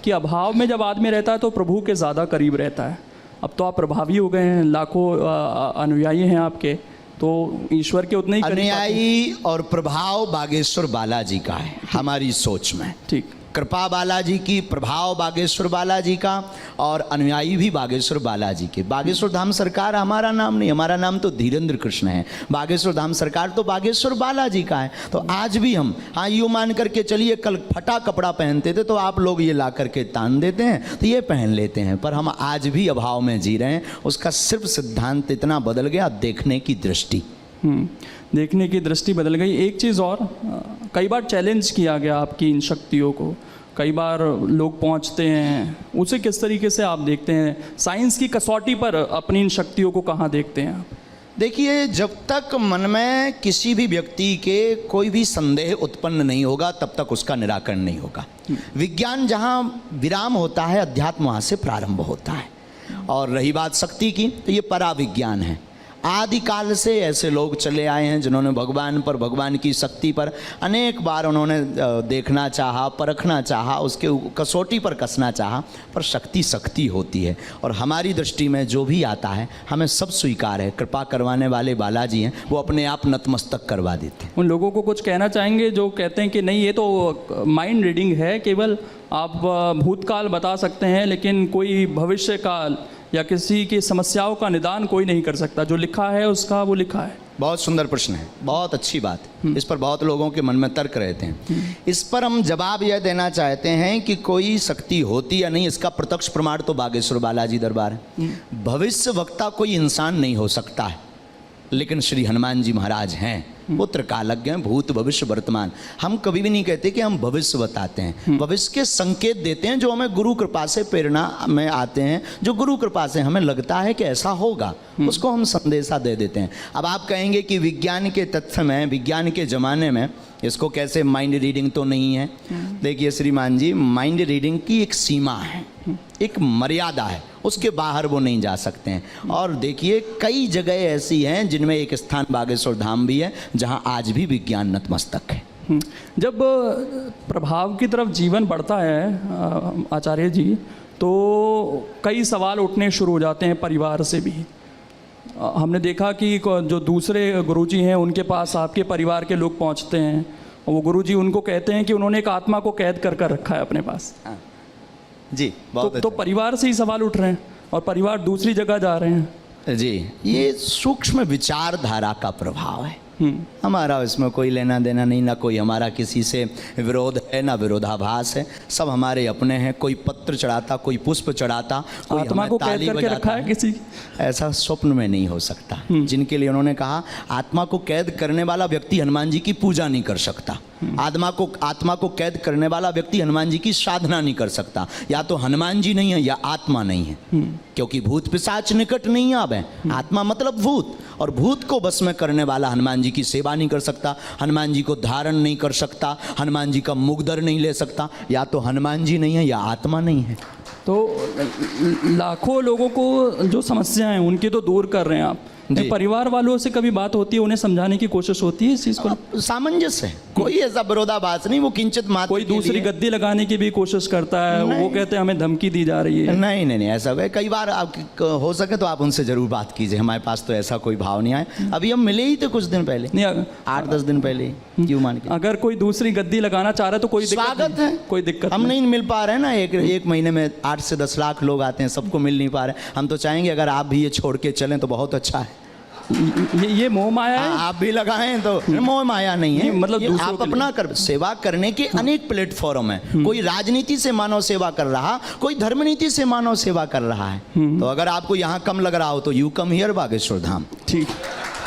कि अभाव में जब आदमी रहता है तो प्रभु के ज़्यादा करीब रहता है। अब तो आप प्रभावी हो गए हैं, लाखों अनुयायी हैं आपके, तो ईश्वर के उतने ही अनुयायी और प्रभाव बागेश्वर बालाजी का है हमारी सोच में। ठीक, कृपा बालाजी की, प्रभाव बागेश्वर बालाजी का, और अनुयायी भी बागेश्वर बालाजी के। बागेश्वर धाम सरकार हमारा नाम नहीं, हमारा नाम तो धीरेन्द्र कृष्ण है। बागेश्वर धाम सरकार तो बागेश्वर बालाजी का है। तो आज भी हम, हाँ, यूँ मान करके चलिए, कल फटा कपड़ा पहनते थे तो आप लोग ये ला करके तान देते हैं तो ये पहन लेते हैं, पर हम आज भी अभाव में जी रहे हैं। उसका सिर्फ सिद्धांत इतना बदल गया, देखने की दृष्टि। देखने की दृष्टि बदल गई। एक चीज़ और, कई बार चैलेंज किया गया आपकी इन शक्तियों को, कई बार लोग पहुंचते हैं, उसे किस तरीके से आप देखते हैं? साइंस की कसौटी पर अपनी इन शक्तियों को कहाँ देखते हैं आप? देखिए, जब तक मन में किसी भी व्यक्ति के कोई भी संदेह उत्पन्न नहीं होगा तब तक उसका निराकरण नहीं होगा। विज्ञान जहाँ विराम होता है, अध्यात्म वहाँ से प्रारंभ होता है। और रही बात शक्ति की, तो ये पराविज्ञान है। आदिकाल से ऐसे लोग चले आए हैं जिन्होंने भगवान पर, भगवान की शक्ति पर अनेक बार उन्होंने देखना चाहा, परखना चाहा, उसके कसौटी पर कसना चाहा, पर शक्ति शक्ति होती है। और हमारी दृष्टि में जो भी आता है हमें सब स्वीकार है। कृपा करवाने वाले बालाजी हैं, वो अपने आप नतमस्तक करवा देते हैं। उन लोगों को कुछ कहना चाहेंगे जो कहते हैं कि नहीं ये तो माइंड रीडिंग है, केवल आप भूतकाल बता सकते हैं लेकिन कोई भविष्य काल या किसी की समस्याओं का निदान कोई नहीं कर सकता, जो लिखा है उसका वो लिखा है। बहुत सुंदर प्रश्न है, बहुत अच्छी बात है। इस पर बहुत लोगों के मन में तर्क रहते हैं। इस पर हम जवाब यह देना चाहते हैं कि कोई शक्ति होती या नहीं, इसका प्रत्यक्ष प्रमाण तो बागेश्वर बालाजी दरबार है। भविष्य वक्ता कोई इंसान नहीं हो सकता है, लेकिन श्री हनुमान जी महाराज हैं। वो त्रिकालज्ञ हैं, भूत भविष्य वर्तमान। हम कभी भी नहीं कहते कि हम भविष्य बताते हैं, भविष्य के संकेत देते हैं जो हमें गुरु कृपा से प्रेरणा में आते हैं, जो गुरु कृपा से हमें लगता है कि ऐसा होगा, उसको हम संदेशा दे देते हैं। अब आप कहेंगे कि विज्ञान के तथ्य में, विज्ञान के ज़माने में इसको कैसे माइंड रीडिंग तो नहीं है। देखिए श्रीमान जी, माइंड रीडिंग की एक सीमा है, एक मर्यादा है, उसके बाहर वो नहीं जा सकते हैं। और देखिए कई जगह ऐसी हैं जिनमें एक स्थान बागेश्वर धाम भी है जहां आज भी विज्ञान नतमस्तक है। जब प्रभाव की तरफ जीवन बढ़ता है आचार्य जी, तो कई सवाल उठने शुरू हो जाते हैं परिवार से भी। हमने देखा कि जो दूसरे गुरुजी हैं उनके पास आपके परिवार के लोग पहुंचते हैं और वो गुरुजी उनको कहते हैं कि उन्होंने एक आत्मा को कैद कर रखा है अपने पास। जी बहुत तो परिवार से ही सवाल उठ रहे हैं और परिवार दूसरी जगह जा रहे हैं। जी, ये सूक्ष्म विचारधारा का प्रभाव है। हमारा इसमें कोई लेना देना नहीं, ना कोई हमारा किसी से विरोध है, ना विरोधाभास है। सब हमारे अपने हैं। कोई पत्र चढ़ाता, कोई पुष्प चढ़ाता, कोई आत्मा को कैद करके रखा है किसी, ऐसा स्वप्न में नहीं हो सकता। जिनके लिए उन्होंने कहा आत्मा को कैद करने वाला व्यक्ति हनुमान जी की पूजा नहीं कर सकता, आत्मा को कैद करने वाला व्यक्ति हनुमान जी की साधना नहीं कर सकता। या तो हनुमान जी नहीं है या आत्मा नहीं है, क्योंकि भूत पिशाच निकट नहीं आवे। आत्मा मतलब भूत, और भूत को बस में करने वाला हनुमान जी की सेवा नहीं कर सकता, हनुमान जी को धारण नहीं कर सकता, हनुमान जी का मुगदर नहीं ले सकता। या तो हनुमान जी नहीं है या आत्मा नहीं है। तो लाखों लोगों को जो समस्याएं हैं उनके तो दूर कर रहे हैं आप। परिवार वालों से कभी बात होती है, उन्हें समझाने की कोशिश होती है इस चीज को? सामंजस्य है, कोई ऐसा विरोधाभास नहीं। वो किंचित मात्र कोई दूसरी गद्दी लगाने की भी कोशिश करता है, वो कहते हैं हमें धमकी दी जा रही है। नहीं नहीं नहीं, ऐसा है। कई बार आप हो सके तो आप उनसे जरूर बात कीजिए। हमारे पास तो ऐसा कोई भाव नहीं आया। अभी हम मिले ही थे कुछ दिन पहले, 8-10 दिन पहले। क्यों मान के अगर कोई दूसरी गद्दी लगाना चाह रहा है तो कोई स्वागत है, कोई दिक्कत। हम नहीं मिल पा रहे हैं ना, एक महीने में 8 से 10 लाख लोग आते हैं, सबको मिल नहीं पा रहे। हम तो चाहेंगे अगर आप भी ये छोड़ के चलें तो बहुत अच्छा है। ये मोह माया है। आप भी लगाएं तो मोह माया नहीं है, मतलब आप अपना सेवा करने के अनेक प्लेटफॉर्म है। कोई राजनीति से मानव सेवा कर रहा, कोई धर्मनीति से मानव सेवा कर रहा है। तो अगर आपको यहाँ कम लग रहा हो तो you come here Bageshwar Dham. ठीक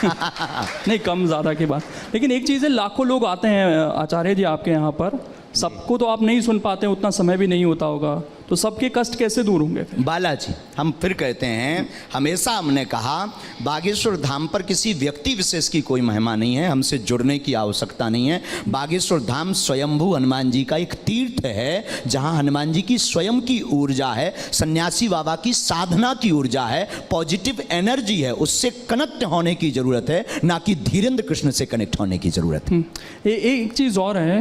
नहीं, कम ज़्यादा की बात। लेकिन एक चीज़ है, लाखों लोग आते हैं आचार्य जी आपके यहाँ पर, सबको तो आप नहीं सुन पाते, उतना समय भी नहीं होता होगा, तो सबके कष्ट कैसे दूर होंगे? बालाजी, हम फिर कहते हैं, हमेशा हमने कहा बागेश्वर धाम पर किसी व्यक्ति विशेष की कोई महिमा नहीं है, हमसे जुड़ने की आवश्यकता नहीं है। बागेश्वर धाम स्वयंभू हनुमान जी का एक तीर्थ है, जहां हनुमान जी की स्वयं की ऊर्जा है, सन्यासी बाबा की साधना की ऊर्जा है, पॉजिटिव एनर्जी है। उससे कनेक्ट होने की जरूरत है, ना कि धीरेन्द्र कृष्ण से कनेक्ट होने की जरूरत है। एक चीज़ और है,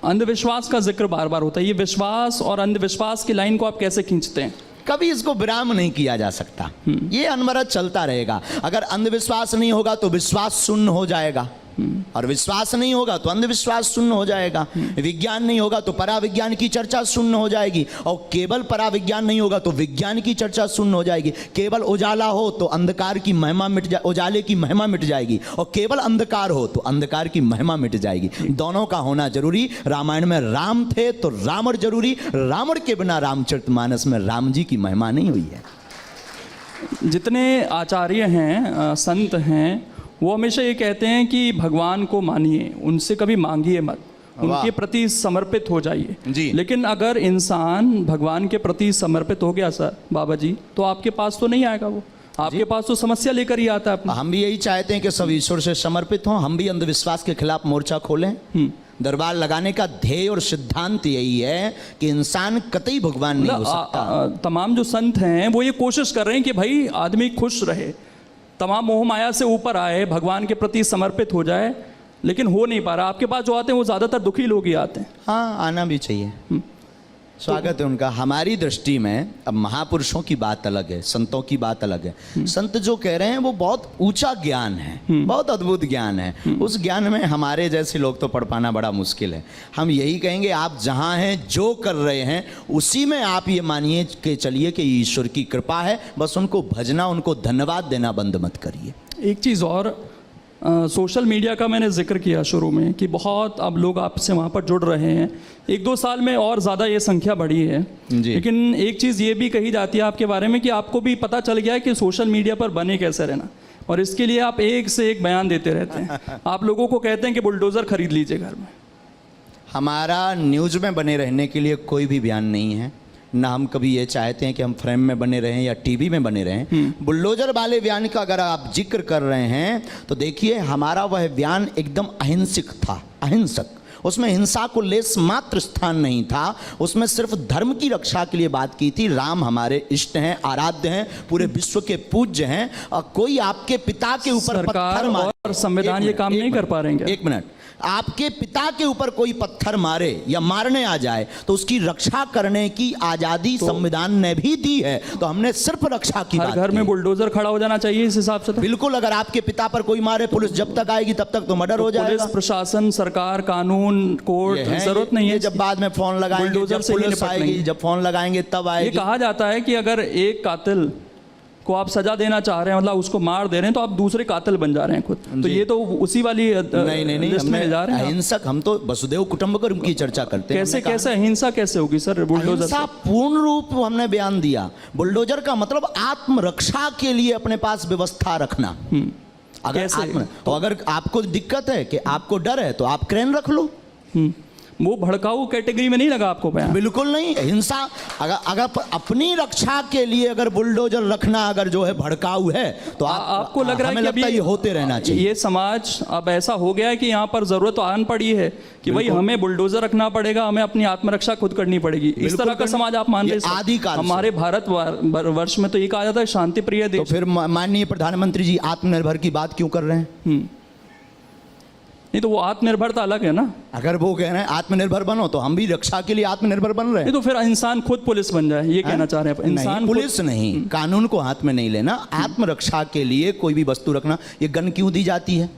अंधविश्वास का जिक्र बार बार होता है। ये विश्वास और अंधविश्वास की लाइन को आप कैसे खींचते हैं? कभी इसको विराम नहीं किया जा सकता, ये अनवरत चलता रहेगा। अगर अंधविश्वास नहीं होगा तो विश्वास शून्य हो जाएगा, और विश्वास नहीं होगा तो अंधविश्वास शून्य हो जाएगा। विज्ञान नहीं होगा तो पराविज्ञान की चर्चा शून्य हो जाएगी, और केवल पराविज्ञान नहीं होगा तो विज्ञान की चर्चा शून्य हो जाएगी। केवल उजाला हो तो अंधकार की महिमा मिट जाए, उजाले की महिमा मिट जाएगी, और केवल अंधकार हो तो अंधकार की महिमा मिट जाएगी। दोनों का होना जरूरी। रामायण में राम थे तो रावण जरूरी, रावण के बिना रामचरितमानस में राम जी की महिमा नहीं हुई है। जितने आचार्य हैं, संत हैं, वो हमेशा ये कहते हैं कि भगवान को मानिए, उनसे कभी मांगिए मत, उनके प्रति समर्पित हो जाइए। लेकिन अगर इंसान भगवान के प्रति समर्पित हो गया सर बाबा जी, तो आपके पास तो नहीं आएगा, वो आपके पास तो समस्या लेकर ही आता है। हम भी यही चाहते हैं कि सब ईश्वर से समर्पित हों। हम भी अंधविश्वास के खिलाफ मोर्चा खोलें, दरबार लगाने का ध्येय और सिद्धांत यही है कि इंसान कतई भगवान नहीं हो सकता। तमाम जो संत हैं वो ये कोशिश कर रहे हैं कि भाई आदमी खुश रहे, तमाम मोह माया से ऊपर आए, भगवान के प्रति समर्पित हो जाए, लेकिन हो नहीं पा रहा। आपके पास जो आते हैं वो ज़्यादातर दुखी लोग ही आते हैं। हाँ, आना भी चाहिए। स्वागत है उनका। हमारी दृष्टि में अब महापुरुषों की बात अलग है, संतों की बात अलग है। संत जो कह रहे हैं वो बहुत ऊंचा ज्ञान है, बहुत अद्भुत ज्ञान है। उस ज्ञान में हमारे जैसे लोग तो पढ़ पाना बड़ा मुश्किल है। हम यही कहेंगे आप जहाँ हैं, जो कर रहे हैं उसी में आप ये मानिए कि चलिए कि ईश्वर की कृपा है, बस उनको भजना, उनको धन्यवाद देना बंद मत करिए। एक चीज़ और, सोशल मीडिया का मैंने जिक्र किया शुरू में कि बहुत अब लोग आपसे वहाँ पर जुड़ रहे हैं। 1-2 साल में और ज़्यादा ये संख्या बढ़ी है, लेकिन एक चीज़ ये भी कही जाती है आपके बारे में कि आपको भी पता चल गया है कि सोशल मीडिया पर बने कैसे रहना, और इसके लिए आप एक से एक बयान देते रहते हैं। आप लोगों को कहते हैं कि बुलडोज़र खरीद लीजिए घर में। हमारा न्यूज़ में बने रहने के लिए कोई भी बयान नहीं है, ना हम कभी ये चाहते हैं कि हम फ्रेम में बने रहें या टीवी में बने रहें। बुलडोजर वाले बयान का अगर आप जिक्र कर रहे हैं तो देखिए हमारा वह बयान एकदम अहिंसक था, अहिंसक। उसमें हिंसा को लेस मात्र स्थान नहीं था, उसमें सिर्फ धर्म की रक्षा के लिए बात की थी। राम हमारे इष्ट हैं, आराध्य हैं, पूरे विश्व के पूज्य हैं, और कोई आपके पिता के ऊपर पत्थर मारे, और संविधान ये काम नहीं कर पा रहे हैं। एक मिनट, आपके पिता के ऊपर कोई पत्थर मारे या मारने आ जाए तो उसकी रक्षा करने की आजादी संविधान ने भी दी है। तो हमने सिर्फ रक्षा की बात की। घर में बुलडोजर खड़ा हो जाना चाहिए इस हिसाब से। तो बिल्कुल, अगर आपके पिता पर कोई मारे, पुलिस जब तक आएगी तब तक तो मर्डर हो जाएगा। पुलिस प्रशासन, सरकार, कानून, कोर्ट, जरूरत नहीं है। जब बाद में फोन लगाएंगे, जब पुलिस आएगी, जब फोन लगाएंगे तब आएगी। ये कहा जाता है कि अगर एक कातिल को आप सजा देना चाह रहे हैं, मतलब उसको मार दे रहे हैं, तो आप दूसरे कातिल बन जा रहे हैं खुद। तो ये तो उसी वाली नहीं, लिस्ट में जा रहे हैं। अहिंसक, हम तो वसुदेव कुटुंबकम की चर्चा करते हैं। कैसे अहिंसा कैसे होगी सर बुलडोजर से? पूर्ण रूप हमने बयान दिया। बुलडोजर का मतलब आत्मरक्षा के लिए अपने पास व्यवस्था रखना। अगर आपको दिक्कत है कि आपको डर है तो आप क्रेन रख लो। वो भड़काऊ कैटेगरी में नहीं लगा आपको बयान? बिल्कुल नहीं। हिंसा अगर अपनी रक्षा के लिए अगर बुलडोजर रखना अगर जो है भड़काऊ है तो आपको लग रहा है कि अभी ये होते रहना चाहिए। ये समाज अब ऐसा हो गया है कि यहाँ पर जरूरत आन पड़ी है कि भाई हमें बुलडोजर रखना पड़ेगा, हमें अपनी आत्मरक्षा खुद करनी पड़ेगी। इस तरह का समाज आप मान रहे हैं? आदिकाल हमारे भारत वर्ष में तो ये कहा जाता है शांति प्रिय देश। तो फिर माननीय प्रधानमंत्री जी आत्मनिर्भर की बात क्यों कर रहे हैं? नहीं तो वो आत्मनिर्भरता अलग है ना। अगर वो कह रहे हैं आत्मनिर्भर बनो तो हम भी रक्षा के लिए आत्मनिर्भर बन रहे हैं। नहीं तो फिर इंसान खुद पुलिस बन जाए, ये कहना चाह रहे हैं? इंसान पुलिस नहीं, कानून को हाथ में नहीं लेना। आत्मरक्षा के लिए कोई भी वस्तु रखना। ये गन क्यों दी जाती है?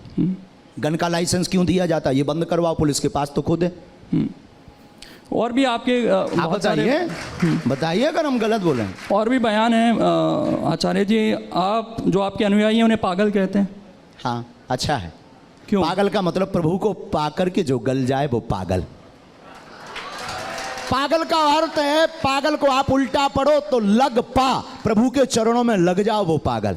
गन का लाइसेंस क्यों दिया जाता है? ये बंद करवाओ, पुलिस के पास तो खुद है। और भी आपके बताइए अगर हम गलत बोले। और भी बयान है आचार्य जी। आप जो आपके अनुयायी हैं उन्हें पागल कहते हैं। हाँ, अच्छा है। क्यों? पागल का मतलब प्रभु को पाकर के जो गल जाए वो पागल। पागल का अर्थ है, पागल को आप उल्टा पढ़ो तो लग पा, प्रभु के चरणों में लग जाओ, वो पागल।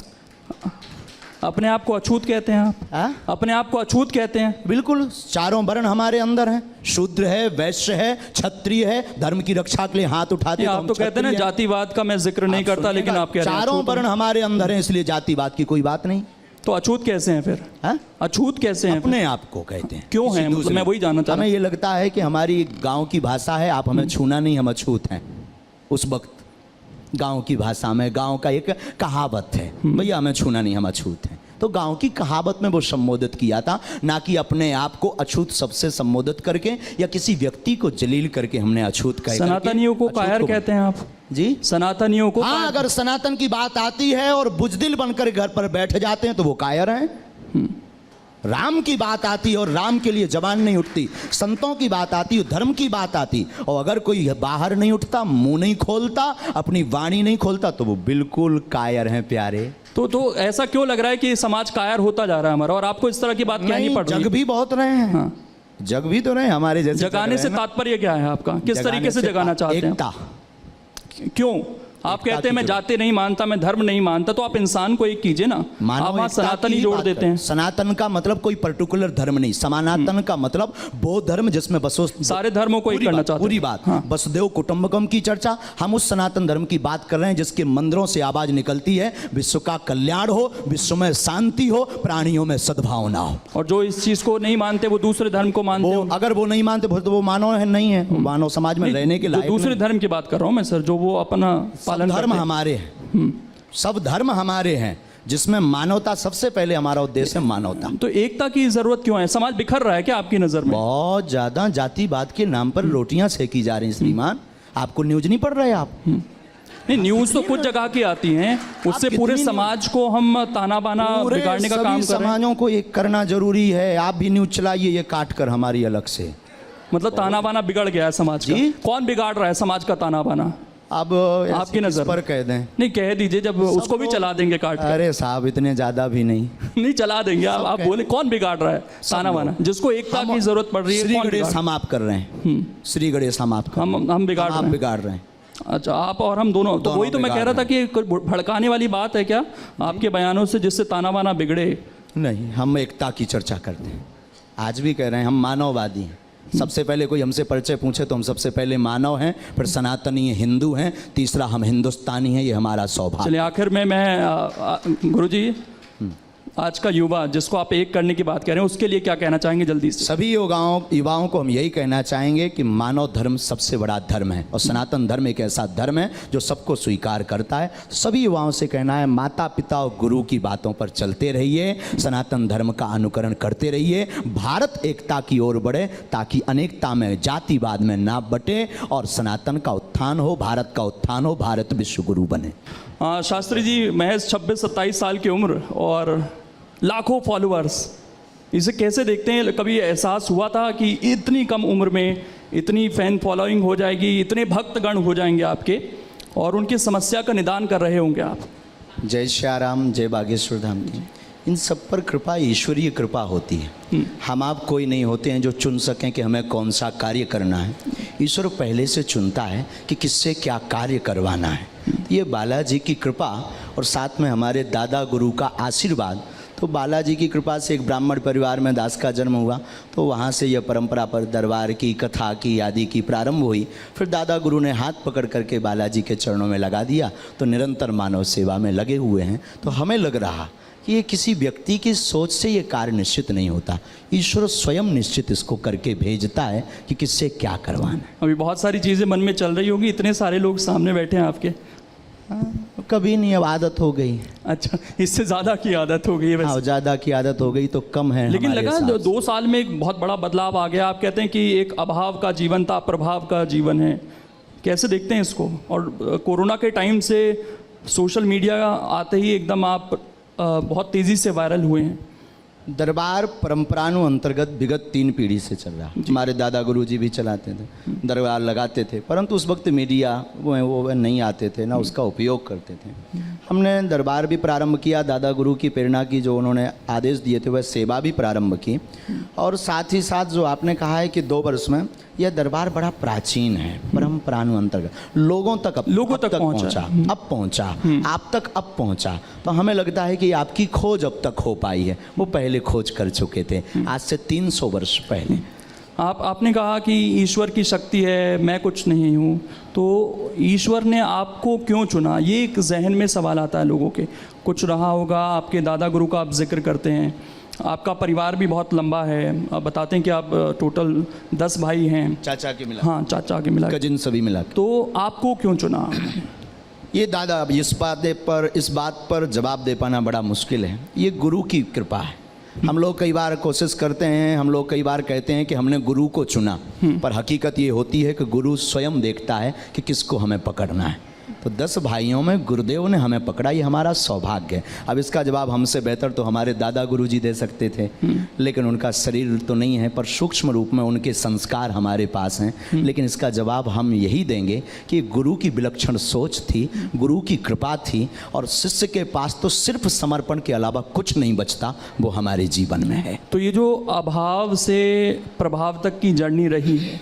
अपने आप को अछूत कहते हैं आप? अपने आप को अछूत कहते हैं? बिल्कुल। चारों वर्ण हमारे अंदर हैं। शूद्र है, वैश्य है, क्षत्रिय है, धर्म की रक्षा के लिए हाथ उठाते। आप तो कहते हैं ना जातिवाद का मैं जिक्र नहीं करता, लेकिन आप कह रहे हैं चारों वर्ण हमारे अंदर हैं, इसलिए जातिवाद की कोई बात नहीं। तो अछूत कैसे हैं फिर? अछूत कैसे हैं? अपने आप को कहते हैं। क्यों हैं? मैं वही जानना चाहता हूं। हमें ये लगता है कि हमारी गांव की भाषा है, आप हमें छूना नहीं, हम अछूत हैं। उस वक्त गांव की भाषा में, गांव का एक कहावत है, भैया हमें छूना नहीं, हम अछूत हैं। तो गांव की कहावत में वो संबोधित किया था, ना कि अपने आप को अछूत सबसे संबोधित करके या किसी व्यक्ति को जलील करके हमने अछूत कहा। सनातनियों को कायर कहते हैं आप जी? सनातनियों को? हाँ, अगर सनातन की बात आती है और बुजदिल बनकर घर पर बैठ जाते हैं तो वो कायर हैं। राम की बात आती है और राम के लिए जबान नहीं उठती। संतों की बात आती है, धर्म की बात आती, और अगर कोई बाहर नहीं उठता, मुंह नहीं खोलता, अपनी वाणी नहीं खोलता, तो वो बिल्कुल कायर हैं प्यारे। तो ऐसा क्यों लग रहा है कि समाज कायर होता जा रहा है हमारा, और आपको इस तरह की बात क्या नहीं पड़ रही? जग भी बहुत रहे हैं। हाँ। जग भी तो रहे हमारे जैसे। जगाने से तात्पर्य क्या है आपका? किस तरीके से जगाना चाहते हैं? एकता। क्यों? आप कहते हैं मैं जाति नहीं मानता, मैं धर्म नहीं मानता, तो आप इंसान को एक कीजिए ना। आप वहाँ सनातन ही जोड़ देते हैं। सनातन का मतलब कोई पर्टिकुलर धर्म नहीं, सनातन का मतलब बौद्ध धर्म जिसमें बसो सारे धर्मों को एक करना चाहते हैं। पूरी बात वसुदेव कुटुंबकम की चर्चा, हम उस सनातन धर्म की बात कर रहे हैं जिसके मंदिरों से आवाज निकलती है विश्व का कल्याण हो, विश्व में शांति हो, प्राणियों में सद्भावना हो। और जो इस चीज को नहीं मानते वो दूसरे धर्म को मानते हैं। अगर वो नहीं मानते तो वो मानव है नहीं है, मानव समाज में रहने के लायक दूसरे धर्म की बात कर रहा हूँ मैं सर, जो वो अपना पालन धर्म हमारे हैं, सब धर्म हमारे हैं जिसमें मानवता सबसे पहले, हमारा उद्देश्य है मानवता। तो एकता की जरूरत क्यों है? समाज बिखर रहा है क्या आपकी नजर में? बहुत ज्यादा जातिवाद के नाम पर रोटियां सेकी जा रही हैं श्रीमान। आपको न्यूज नहीं पढ़ रहे आप? नहीं, न्यूज तो कुछ जगह की आती हैं, उससे पूरे समाज को हम ताना बाना बिगाड़ने का काम कर रहे हैं। समाजों को एक करना जरूरी है। आप भी न्यूज चलाइए ये काट कर हमारी अलग से। मतलब ताना बाना बिगड़ गया है समाज का। कौन बिगाड़ रहा है समाज का ताना बाना? अब आपकी नजर पर कह दें? नहीं, कह दीजिए, जब उसको भी चला देंगे काट कर। अरे साहब इतने ज्यादा भी नहीं। नहीं चला देंगे आप बोले कौन बिगाड़ रहा है ताना बाना? जिसको एकता की जरूरत पड़ रही है। श्री गणेश हम आप कर रहे हैं, श्री गणेश हम आप हम बिगाड़ रहे हैं। अच्छा, आप और हम दोनों तो वही तो मैं कह रहा था कि भड़काने वाली बात है क्या आपके बयानों से जिससे ताना बाना बिगड़े? नहीं, हम एकता की चर्चा करते हैं, आज भी कह रहे हैं हम मानववादी हैं। सबसे पहले कोई हमसे परिचय पूछे तो हम सबसे पहले मानव हैं, फिर सनातनी हिंदू हैं, तीसरा हम हिंदुस्तानी हैं। ये हमारा सौभाग्य। चलिए आखिर में मैं गुरुजी, आज का युवा जिसको आप एक करने की बात कह रहे हैं, उसके लिए क्या कहना चाहेंगे जल्दी से? सभी युवाओं को हम यही कहना चाहेंगे कि मानव धर्म सबसे बड़ा धर्म है और सनातन धर्म एक ऐसा धर्म है जो सबको स्वीकार करता है। सभी युवाओं से कहना है माता पिता और गुरु की बातों पर चलते रहिए, सनातन धर्म का अनुकरण करते रहिए, भारत एकता की ओर बढ़े ताकि अनेकता में, जातिवाद में ना बटे और सनातन का उत्थान हो, भारत का उत्थान हो, भारत विश्व गुरु बने। शास्त्री जी, महज 26-27 साल की उम्र और लाखों फॉलोअर्स, इसे कैसे देखते हैं? कभी एहसास हुआ था कि इतनी कम उम्र में इतनी फैन फॉलोइंग हो जाएगी, इतने भक्तगण हो जाएंगे आपके और उनकी समस्या का निदान कर रहे होंगे आप? जय श्री राम, जय बागेश्वर धाम की। इन सब पर कृपा, ईश्वरीय कृपा होती है। हम आप कोई नहीं होते हैं जो चुन सकें कि हमें कौन सा कार्य करना है। ईश्वर पहले से चुनता है कि किससे क्या कार्य करवाना है। ये बालाजी की कृपा और साथ में हमारे दादा गुरु का आशीर्वाद। तो बालाजी की कृपा से एक ब्राह्मण परिवार में दास का जन्म हुआ, तो वहाँ से यह परंपरा पर दरबार की, कथा की, आदि की प्रारंभ हुई। फिर दादा गुरु ने हाथ पकड़ करके बालाजी के चरणों में लगा दिया, तो निरंतर मानव सेवा में लगे हुए हैं। तो हमें लग रहा कि ये किसी व्यक्ति की सोच से ये कार्य निश्चित नहीं होता, ईश्वर स्वयं निश्चित इसको करके भेजता है कि किससे क्या करवाना है। अभी बहुत सारी चीज़ें मन में चल रही होगी, इतने सारे लोग सामने बैठे हैं आपके। कभी नहीं, अब आदत हो गई। अच्छा, इससे ज़्यादा की आदत हो गई है? हाँ, ज़्यादा की आदत हो गई तो कम है। लेकिन लगा 2 साल में एक बहुत बड़ा बदलाव आ गया। आप कहते हैं कि एक अभाव का जीवन था, प्रभाव का जीवन है। कैसे देखते हैं इसको? और कोरोना के टाइम से सोशल मीडिया आते ही एकदम आप बहुत तेज़ी से वायरल हुए हैं। दरबार परंपरानु अंतर्गत विगत 3 पीढ़ी से चल रहा। हमारे दादा गुरुजी भी चलाते थे, दरबार लगाते थे, परंतु उस वक्त मीडिया वो नहीं आते थे, ना उसका उपयोग करते थे। हमने दरबार भी प्रारंभ किया, दादा गुरु की प्रेरणा की, जो उन्होंने आदेश दिए थे वह सेवा भी प्रारंभ की। और साथ ही साथ जो आपने कहा है कि 2 वर्ष में यह दरबार बड़ा प्राचीन है, परंपरानु अंतर्गत लोगों तक पहुंचा, अब पहुंचा, आप तक अब पहुंचा। तो हमें लगता है कि आपकी खोज अब तक हो पाई है, वो पहले खोज कर चुके थे आज से 300 वर्ष पहले। आपने कहा कि ईश्वर की शक्ति है, मैं कुछ नहीं हूँ, तो ईश्वर ने आपको क्यों चुना? ये एक जहन में सवाल आता है लोगों के। कुछ रहा होगा, आपके दादा गुरु का आप जिक्र करते हैं, आपका परिवार भी बहुत लंबा है, आप बताते हैं कि आप टोटल 10 भाई हैं, चाचा के मिला। हाँ, चाचा के मिला, कजिन सभी मिला। तो आपको क्यों चुना? ये दादा, अब इस बात पर जवाब दे पाना बड़ा मुश्किल है। ये गुरु की कृपा है। हम लोग कई बार कोशिश करते हैं, हम लोग कई बार कहते हैं कि हमने गुरु को चुना, पर हकीकत ये होती है कि गुरु स्वयं देखता है कि किसको हमें पकड़ना है। तो 10 भाइयों में गुरुदेव ने हमें पकड़ा, ये हमारा सौभाग्य है। अब इसका जवाब हमसे बेहतर तो हमारे दादा गुरुजी दे सकते थे, लेकिन उनका शरीर तो नहीं है, पर सूक्ष्म रूप में उनके संस्कार हमारे पास हैं। लेकिन इसका जवाब हम यही देंगे कि गुरु की विलक्षण सोच थी, गुरु की कृपा थी, और शिष्य के पास तो सिर्फ समर्पण के अलावा कुछ नहीं बचता, वो हमारे जीवन में है। तो ये जो अभाव से प्रभाव तक की जर्नी रही है,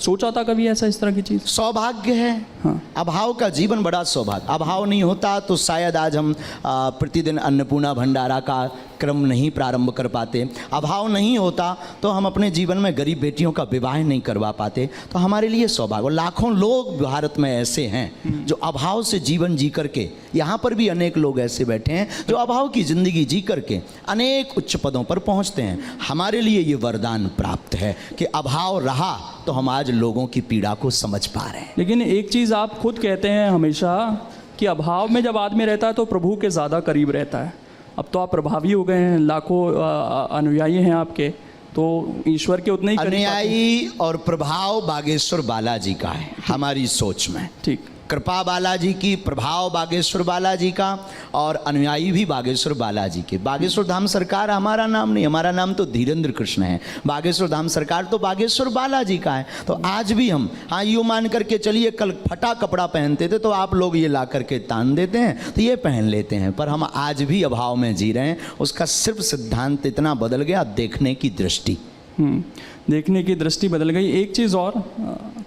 सोचा था कभी ऐसा इस तरह की चीज़? सौभाग्य है। हाँ। अभाव का जीवन बड़ा सौभाग्य। अभाव नहीं होता तो शायद आज हम प्रतिदिन अन्नपूर्णा भंडारा का क्रम नहीं प्रारंभ कर पाते। अभाव नहीं होता तो हम अपने जीवन में गरीब बेटियों का विवाह नहीं करवा पाते। तो हमारे लिए सौभाग्य। और लाखों लोग भारत में ऐसे हैं जो अभाव से जीवन जी करके, यहाँ पर भी अनेक लोग ऐसे बैठे हैं जो अभाव की ज़िंदगी जी करके अनेक उच्च पदों पर पहुँचते हैं। हमारे लिए ये वरदान प्राप्त है कि अभाव रहा तो हम आज लोगों की पीड़ा को समझ पा रहे हैं। लेकिन एक चीज़ आप खुद कहते हैं हमेशा कि अभाव में जब आदमी रहता है तो प्रभु के ज़्यादा करीब रहता है। अब तो आप प्रभावी हो गए हैं, लाखों अनुयायी हैं आपके, तो ईश्वर के उतने ही अनुयायी और प्रभाव बागेश्वर बालाजी का है हमारी सोच में। ठीक। कृपा बालाजी की, प्रभाव बागेश्वर बालाजी का, और अनुयायी भी बागेश्वर बालाजी के। बागेश्वर धाम सरकार हमारा नाम नहीं, हमारा नाम तो धीरेन्द्र कृष्ण है। बागेश्वर धाम सरकार तो बागेश्वर बालाजी का है। तो आज भी हम, हाँ, यूँ मान करके चलिए, कल फटा कपड़ा पहनते थे तो आप लोग ये ला करके तान देते हैं तो ये पहन लेते हैं, पर हम आज भी अभाव में जी रहे हैं। उसका सिर्फ सिद्धांत इतना बदल गया, देखने की दृष्टि। देखने की दृष्टि बदल गई। एक चीज़ और,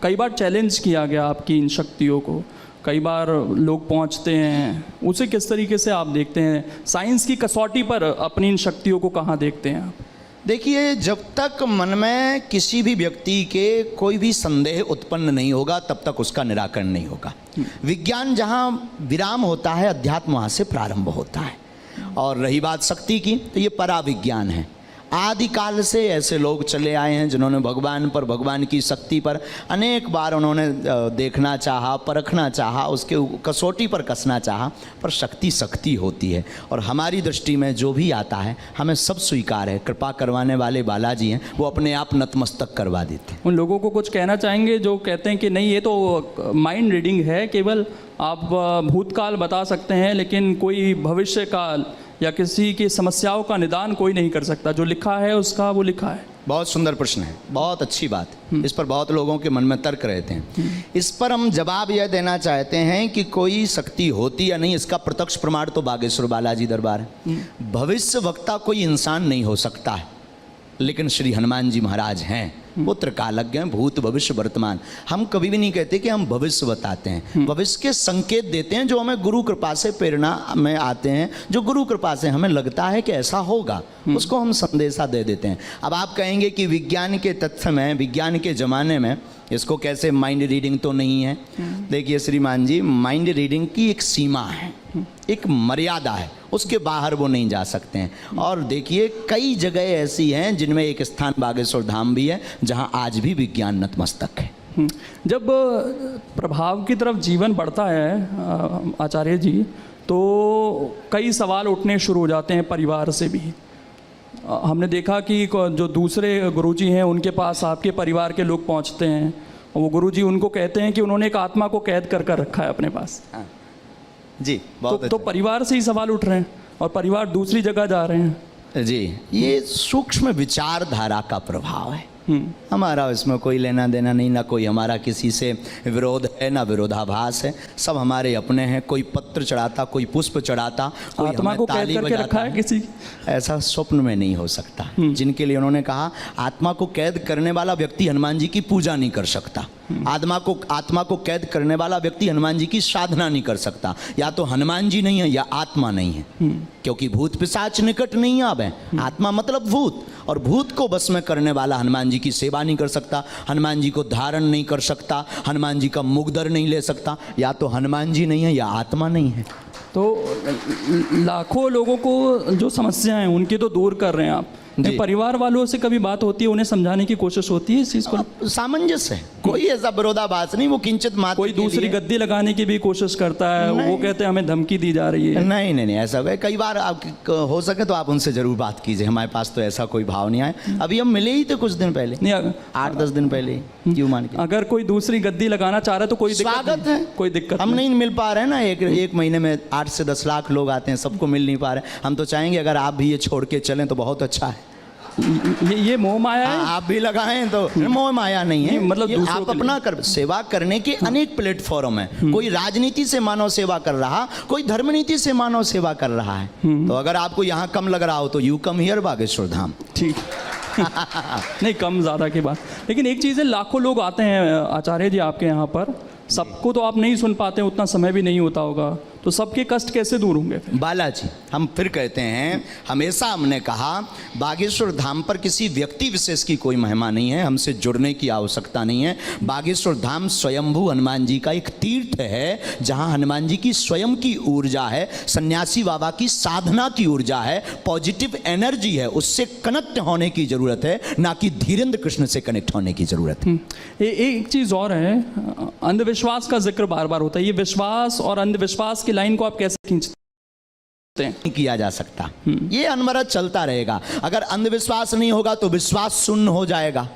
कई बार चैलेंज किया गया आपकी इन शक्तियों को, कई बार लोग पहुंचते हैं, उसे किस तरीके से आप देखते हैं? साइंस की कसौटी पर अपनी इन शक्तियों को कहाँ देखते हैं आप? देखिए, जब तक मन में किसी भी व्यक्ति के कोई भी संदेह उत्पन्न नहीं होगा तब तक उसका निराकरण नहीं होगा। विज्ञान जहाँ विराम होता है, अध्यात्म वहाँ से प्रारंभ होता है। और रही बात शक्ति की, तो ये पराविज्ञान है। आदिकाल से ऐसे लोग चले आए हैं जिन्होंने भगवान पर, भगवान की शक्ति पर अनेक बार उन्होंने देखना चाहा, परखना चाहा, उसके कसौटी पर कसना चाहा, पर शक्ति शक्ति होती है। और हमारी दृष्टि में जो भी आता है हमें सब स्वीकार है। कृपा करवाने वाले बालाजी हैं, वो अपने आप नतमस्तक करवा देते हैं। उन लोगों को कुछ कहना चाहेंगे जो कहते हैं कि नहीं, ये तो माइंड रीडिंग है, केवल आप भूतकाल बता सकते हैं लेकिन कोई भविष्य काल या किसी की समस्याओं का निदान कोई नहीं कर सकता, जो लिखा है उसका वो लिखा है? बहुत सुंदर प्रश्न है, बहुत अच्छी बात है। इस पर बहुत लोगों के मन में तर्क रहते हैं। इस पर हम जवाब यह देना चाहते हैं कि कोई शक्ति होती या नहीं, इसका प्रत्यक्ष प्रमाण तो बागेश्वर बालाजी दरबार है। भविष्य वक्ता कोई इंसान नहीं हो सकता है, लेकिन श्री हनुमान जी महाराज हैं। वो त्रिकालज्ञ हैं, भूत भविष्य वर्तमान। हम कभी भी नहीं कहते कि हम भविष्य बताते हैं, भविष्य के संकेत देते हैं जो हमें गुरु कृपा से प्रेरणा में आते हैं, जो गुरु कृपा से हमें लगता है कि ऐसा होगा, उसको हम संदेशा दे देते हैं। अब आप कहेंगे कि विज्ञान के तथ्य में, विज्ञान के ज़माने में इसको कैसे माइंड रीडिंग तो नहीं है। देखिए श्रीमान जी, माइंड रीडिंग की एक सीमा है, एक मर्यादा है, उसके बाहर वो नहीं जा सकते हैं। और देखिए, कई जगह ऐसी हैं जिनमें एक स्थान बागेश्वर धाम भी है जहां आज भी विज्ञान नतमस्तक है। जब प्रभाव की तरफ जीवन बढ़ता है आचार्य जी, तो कई सवाल उठने शुरू हो जाते हैं परिवार से भी। हमने देखा कि जो दूसरे गुरुजी हैं उनके पास आपके परिवार के लोग पहुंचते हैं, और वो गुरुजी उनको कहते हैं कि उन्होंने एक आत्मा को कैद कर कर रखा है अपने पास। जी, बहुत तो परिवार से ही सवाल उठ रहे हैं और परिवार दूसरी जगह जा रहे हैं। जी, ये सूक्ष्म विचारधारा का प्रभाव है। हमारा इसमें कोई लेना देना नहीं, ना कोई हमारा किसी से विरोध है, ना विरोधाभास है, सब हमारे अपने हैं। कोई पत्र चढ़ाता, कोई पुष्प चढ़ाता, कोई आत्मा को कैद करके रखा है किसी, ऐसा स्वप्न में नहीं हो सकता। जिनके लिए उन्होंने कहा आत्मा को कैद करने वाला व्यक्ति हनुमान जी की पूजा नहीं कर सकता, आत्मा को कैद करने वाला व्यक्ति हनुमान जी की साधना नहीं कर सकता। या तो हनुमान जी नहीं है या आत्मा नहीं है, क्योंकि भूत पिशाच निकट नहीं आवे। आत्मा मतलब भूत, और भूत को बस में करने वाला हनुमान जी की सेवा नहीं कर सकता, हनुमान जी को धारण नहीं कर सकता, हनुमान जी का मुगदर नहीं ले सकता। या तो हनुमान जी नहीं है या आत्मा नहीं है। तो लाखों लोगों को जो समस्या है उनकी तो दूर कर रहे हैं आप। परिवार वालों से कभी बात होती है, उन्हें समझाने की कोशिश होती है इस चीज़ को? सामंजस्य है, कोई ऐसा विरोधाभास नहीं। वो किंचित मात्र कोई दूसरी गद्दी लगाने की भी कोशिश करता है, वो कहते हैं हमें धमकी दी जा रही है। नहीं नहीं नहीं, ऐसा है। कई बार आप हो सके तो आप उनसे जरूर बात कीजिए, हमारे पास तो ऐसा कोई भाव नहीं आया। अभी हम मिले ही थे कुछ दिन पहले, नहीं 8-10 दिन पहले, क्यों मान के। अगर कोई दूसरी गद्दी लगाना चाह रहा है तो कोई स्वागत है, कोई दिक्कत। हम नहीं मिल पा रहे हैं ना, एक महीने में 8 से 10 लाख लोग आते हैं, सबको मिल नहीं पा रहे। हम तो चाहेंगे अगर आप भी ये छोड़ के चलें तो बहुत अच्छा है। ये मोह माया है। आप भी लगाएं तो मोह माया नहीं है, नहीं, मतलब ये दूसरों आप के लिए। अपना सेवा करने के अनेक प्लेटफॉर्म है। कोई राजनीति से मानव सेवा कर रहा, कोई धर्मनीति से मानव सेवा कर रहा है। तो अगर आपको यहाँ कम लग रहा हो तो you come here Bageshwar Dham. ठीक नहीं, कम ज़्यादा की बात, लेकिन एक चीज़ है, लाखों लोग आते हैं आचार्य जी आपके यहाँ पर, सबको तो आप नहीं सुन पाते, उतना समय भी नहीं होता होगा, तो सबके कष्ट कैसे दूर होंगे फिर? बालाजी, हम फिर कहते हैं, हमेशा हमने कहा बागेश्वर धाम पर किसी व्यक्ति विशेष की कोई महिमा नहीं है, हमसे जुड़ने की आवश्यकता नहीं है। बागेश्वर धाम स्वयंभू हनुमान जी का एक तीर्थ है, जहां हनुमान जी की स्वयं की ऊर्जा है, सन्यासी बाबा की साधना की ऊर्जा है, पॉजिटिव एनर्जी है, उससे कनेक्ट होने की जरूरत है, ना कि धीरेन्द्र कृष्ण से कनेक्ट होने की जरूरत है। एक चीज़ और है, अंधविश्वास का जिक्र बार बार होता है, ये विश्वास और अंधविश्वास की लाइन को आप कैसे खींचते हैं? नहीं किया जा सकता, ये अनवरत चलता रहेगा। अगर अंधविश्वास नहीं होगा तो विश्वास शून्य हो जाएगा,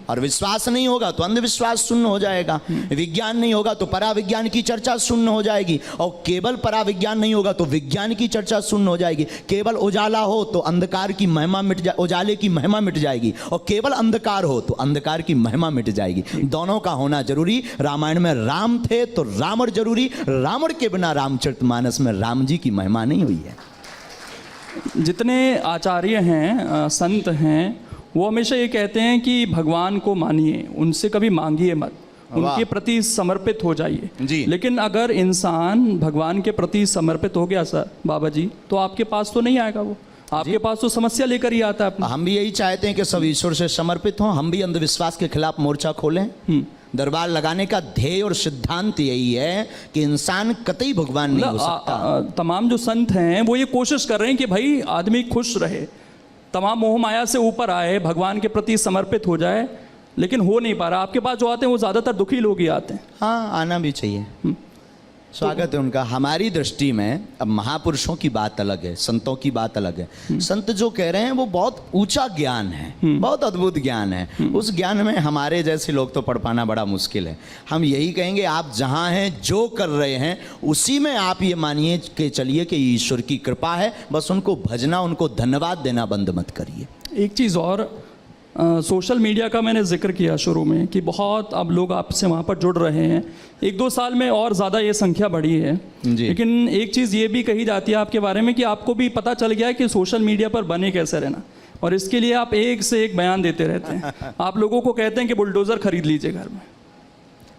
और विश्वास नहीं होगा तो अंधविश्वास शून्य हो जाएगा। विज्ञान नहीं होगा तो पराविज्ञान की चर्चा शून्य हो जाएगी, और केवल पराविज्ञान नहीं होगा तो विज्ञान की चर्चा शून्य हो जाएगी। केवल उजाला हो तो अंधकार की महिमा मिट जाए, उजाले की महिमा मिट जाएगी, और केवल अंधकार हो तो अंधकार की महिमा मिट जाएगी। दोनों का होना जरूरी। रामायण में राम थे तो रावण जरूरी, रावण के बिना रामचरितमानस में राम जी की महिमा नहीं हुई है। जितने आचार्य हैं, संत हैं, वो हमेशा ये कहते हैं कि भगवान को मानिए, उनसे कभी मांगिए मत, उनके प्रति समर्पित हो जाइए जी। लेकिन अगर इंसान भगवान के प्रति समर्पित हो गया सर बाबा जी, तो आपके पास तो नहीं आएगा, वो आपके पास तो समस्या लेकर ही आता है अपनी। हम भी यही चाहते हैं कि सब ईश्वर से समर्पित हों, हम भी अंधविश्वास के खिलाफ मोर्चा खोलें। दरबार लगाने का ध्येय और सिद्धांत यही है कि इंसान कतई भगवान नहीं हो सकता। तमाम जो संत हैं वो ये कोशिश कर रहे हैं कि भाई आदमी खुश रहे, तमाम मोह माया से ऊपर आए, भगवान के प्रति समर्पित हो जाए, लेकिन हो नहीं पा रहा। आपके पास जो आते हैं वो ज़्यादातर दुखी लोग ही आते हैं। हाँ, आना भी चाहिए, स्वागत है उनका। हमारी दृष्टि में अब महापुरुषों की बात अलग है, संतों की बात अलग है। संत जो कह रहे हैं वो बहुत ऊंचा ज्ञान है, बहुत अद्भुत ज्ञान है। उस ज्ञान में हमारे जैसे लोग तो पढ़ पाना बड़ा मुश्किल है। हम यही कहेंगे, आप जहाँ हैं, जो कर रहे हैं, उसी में आप ये मानिए कि चलिए कि ईश्वर की कृपा है। बस उनको भजना, उनको धन्यवाद देना बंद मत करिए। एक चीज़ और, सोशल मीडिया का मैंने जिक्र किया शुरू में कि बहुत अब लोग आपसे वहाँ पर जुड़ रहे हैं। 1-2 साल में और ज़्यादा ये संख्या बढ़ी है जी। लेकिन एक चीज़ ये भी कही जाती है आपके बारे में कि आपको भी पता चल गया है कि सोशल मीडिया पर बने कैसे रहना, और इसके लिए आप एक से एक बयान देते रहते हैं। आप लोगों को कहते हैं कि बुलडोज़र खरीद लीजिए घर में।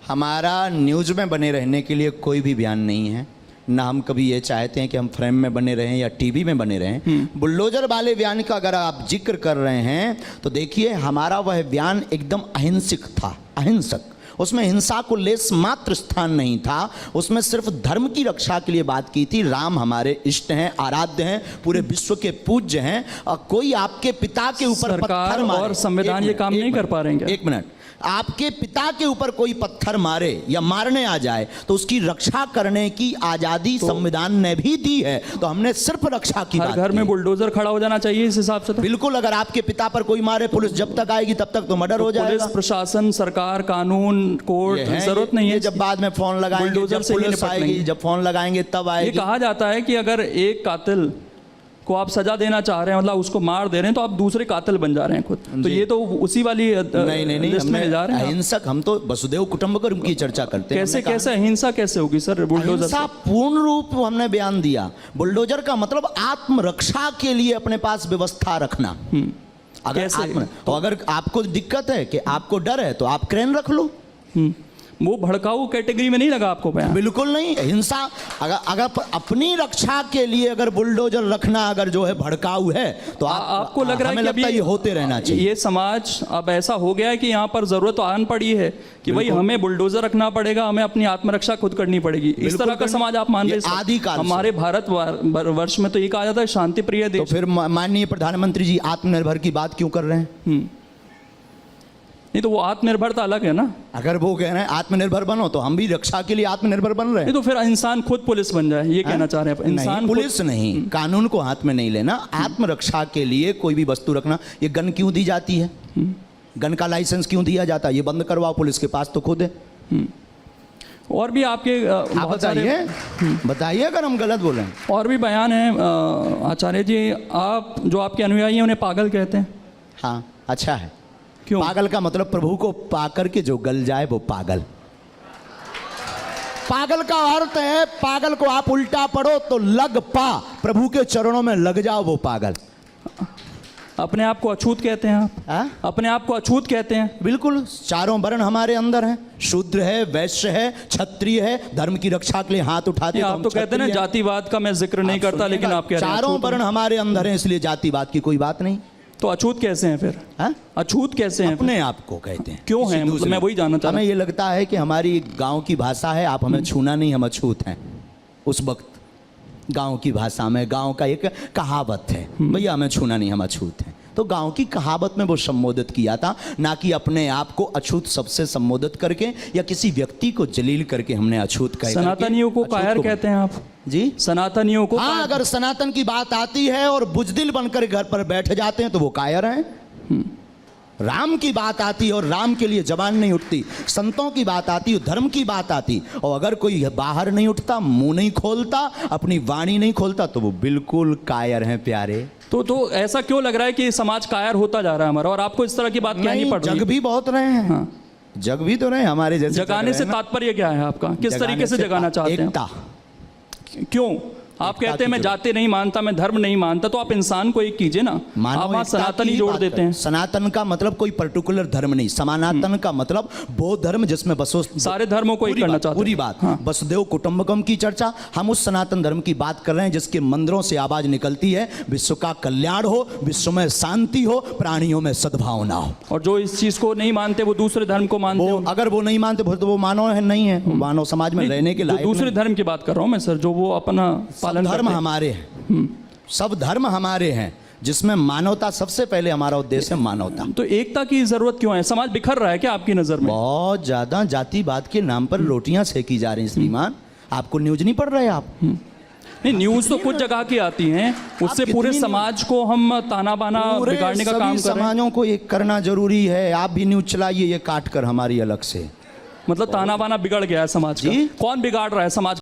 हमारा न्यूज़ में बने रहने के लिए कोई भी बयान नहीं है, ना हम कभी ये चाहते हैं कि हम फ्रेम में बने रहें या टीवी में बने रहें। बुलडोजर वाले बयान का अगर आप जिक्र कर रहे हैं तो देखिए, हमारा वह बयान एकदम अहिंसक था, अहिंसक। उसमें हिंसा को लेस मात्र स्थान नहीं था, उसमें सिर्फ धर्म की रक्षा के लिए बात की थी। राम हमारे इष्ट हैं, आराध्य हैं, पूरे विश्व के पूज्य हैं, और कोई आपके पिता के ऊपर पत्थर मारे, और संविधान ये काम नहीं कर पा रहे हैं। एक मिनट, आपके पिता के ऊपर कोई पत्थर मारे या मारने आ जाए तो उसकी रक्षा करने की आजादी संविधान ने भी दी है। तो हमने सिर्फ रक्षा की बात की। हर घर में बुलडोजर खड़ा हो जाना चाहिए इस हिसाब से तो। बिल्कुल, अगर आपके पिता पर कोई मारे, पुलिस जब तक आएगी तब तक तो मर्डर हो जाएगा। पुलिस प्रशासन, सरकार, कानून, कोर्ट, जरूरत नहीं है। जब बाद में फोन लगाएंगे, जब पुलिस आएगी, जब फोन लगाएंगे तब आएगी। ये कहा जाता है कि अगर एक कातिल को आप सजा देना चाह रहे हैं, मतलब उसको मार दे रहे हैं, तो आप दूसरे कातिल बन जा रहे हैं खुद। तो ये तो उसी वाली नहीं, लिस्ट में ले जा रहे हैं। अहिंसक, हम तो वसुदेव कुटुंबकम की चर्चा करते हैं। कैसे अहिंसा कैसे होगी सर बुलडोजर से? पूर्ण रूप हमने बयान दिया। बुलडोजर का मतलब आत्मरक्षा के लिए अपने पास व्यवस्था रखना। अगर आपको दिक्कत है कि आपको डर है तो आप क्रेन रख लो। वो भड़काऊ कैटेगरी में नहीं लगा आपको बयान? बिल्कुल नहीं। हिंसा अगर अपनी रक्षा के लिए अगर बुलडोजर रखना अगर जो है भड़काऊ है तो आपको लग रहा है कि अभी ये होते रहना चाहिए। ये समाज अब ऐसा हो गया है कि यहाँ पर जरूरत तो आन पड़ी है कि भाई हमें बुलडोजर रखना पड़ेगा, हमें अपनी आत्मरक्षा खुद करनी पड़ेगी। इस तरह का समाज आप मान रहे हैं? आदिकाल हमारे भारत वर्ष में तो ये कहा जाता है शांति प्रिय देश। तो फिर माननीय प्रधानमंत्री जी आत्मनिर्भर की बात क्यों कर रहे हैं? नहीं तो वो आत्मनिर्भरता अलग है ना। अगर वो कह रहे हैं आत्मनिर्भर बनो तो हम भी रक्षा के लिए आत्मनिर्भर बन रहे हैं। नहीं तो फिर इंसान खुद पुलिस बन जाए, ये कहना चाह रहे हैं? इंसान पुलिस नहीं, कानून को हाथ में नहीं लेना। आत्मरक्षा के लिए कोई भी वस्तु रखना। ये गन क्यों दी जाती है? गन का लाइसेंस क्यों दिया जाता है? ये बंद करवाओ, पुलिस के पास तो खुद है। और भी आपके बताइए अगर हम गलत बोले। और भी बयान है आचार्य जी, आप जो आपके अनुयायी हैं उन्हें पागल कहते हैं। हाँ अच्छा है। क्यों? पागल का मतलब प्रभु को पाकर के जो गल जाए वो पागल। पागल का अर्थ है, पागल को आप उल्टा पढ़ो तो लग पा, प्रभु के चरणों में लग जाओ वो पागल। अपने आप को अछूत कहते हैं आप? हाँ? अपने आप को अछूत कहते हैं? बिल्कुल, चारों वर्ण हमारे अंदर हैं। शूद्र है, वैश्य है, क्षत्रिय है, धर्म की रक्षा के लिए हाथ उठाते आप तो कहते हैं ना जातिवाद का मैं जिक्र नहीं करता, लेकिन आप कह रहे हैं चारों अछूत वर्ण हमारे अंदर हैं, इसलिए जातिवाद की कोई बात नहीं। तो अछूत कैसे हैं फिर? हाँ? अछूत कैसे हैं? अपने आप को कहते हैं। क्यों किसी हैं? मतलब दूसरे- मैं वही जानना चाहता हमें ये लगता है कि हमारी गांव की भाषा है, आप हमें छूना नहीं, हम अछूत हैं। उस वक्त गांव की भाषा में, गांव का एक कहावत है, भैया हमें छूना नहीं, हम अछूत हैं। तो गांव की कहावत में वो संबोधित किया था, ना कि अपने आप को अछूत सबसे संबोधित करके या किसी व्यक्ति को जलील करके हमने अछूत कह। सनातनियों को कायर कहते हैं आप जी? सनातनियों को? हाँ, अगर सनातन की बात आती है और बुजदिल बनकर घर पर बैठ जाते हैं तो वो कायर हैं। राम की बात आती है और राम के लिए जबान नहीं उठती, संतों की बात आती है, धर्म की बात आती, और अगर कोई बाहर नहीं उठता, मुंह नहीं खोलता, अपनी वाणी नहीं खोलता, तो वो बिल्कुल कायर हैं प्यारे। तो ऐसा क्यों लग रहा है कि समाज कायर होता जा रहा है हमारा, और आपको इस तरह की बात क्या नहीं पड़ रही? जग भी बहुत रहे हैं। हाँ। जग भी तो रहे हमारे जैसे। जगाने से तात्पर्य क्या है आपका? किस तरीके से जगाना चाहते हैं? एकता। क्यों? आप कहते हैं मैं जाति नहीं मानता, मैं धर्म नहीं मानता, तो आप इंसान को एक कीजिए ना। आप वहाँ सनातनी जोड़ देते हैं। सनातन का मतलब कोई पर्टिकुलर धर्म नहीं, सनातन का मतलब वो धर्म जिसमें बसो सारे धर्मों को एक करना चाहते हैं। पूरी बात। हाँ। वसुदेव कुटुंबकम की चर्चा, हम उस सनातन धर्म की बात कर रहे हैं जिसके मंदिरों से आवाज निकलती है, विश्व का कल्याण हो, विश्व में शांति हो, प्राणियों में सद्भावना हो। और जो इस चीज को नहीं मानते वो दूसरे धर्म को मानते हैं। अगर वो नहीं मानते तो वो मानव है, नहीं है, मानव समाज में रहने के लायक दूसरे धर्म की बात कर रहा हूँ मैं सर, जो वो अपना पालन धर्म करते हैं। हमारे हैं, सब धर्म हमारे हैं, जिसमें मानवता सबसे पहले हमारा उद्देश्य है, मानवता। तो एकता की जरूरत क्यों है? समाज बिखर रहा है क्या आपकी नजर में? बहुत ज्यादा जातिवाद के नाम पर रोटियां सेकी जा रही हैं श्रीमान। आपको न्यूज नहीं पढ़ रहे आप? नहीं, न्यूज तो कुछ जगह की आती हैं, उससे पूरे समाज को हम ताना बाना बिगाड़ने का काम कर रहे हैं। समाजों को एक करना जरूरी है। आप भी न्यूज चलाइए ये काट कर हमारी अलग से। मतलब ताना बाना बिगड़ गया है समाज का। जी? कौन बिगाड़ रहा है समाज?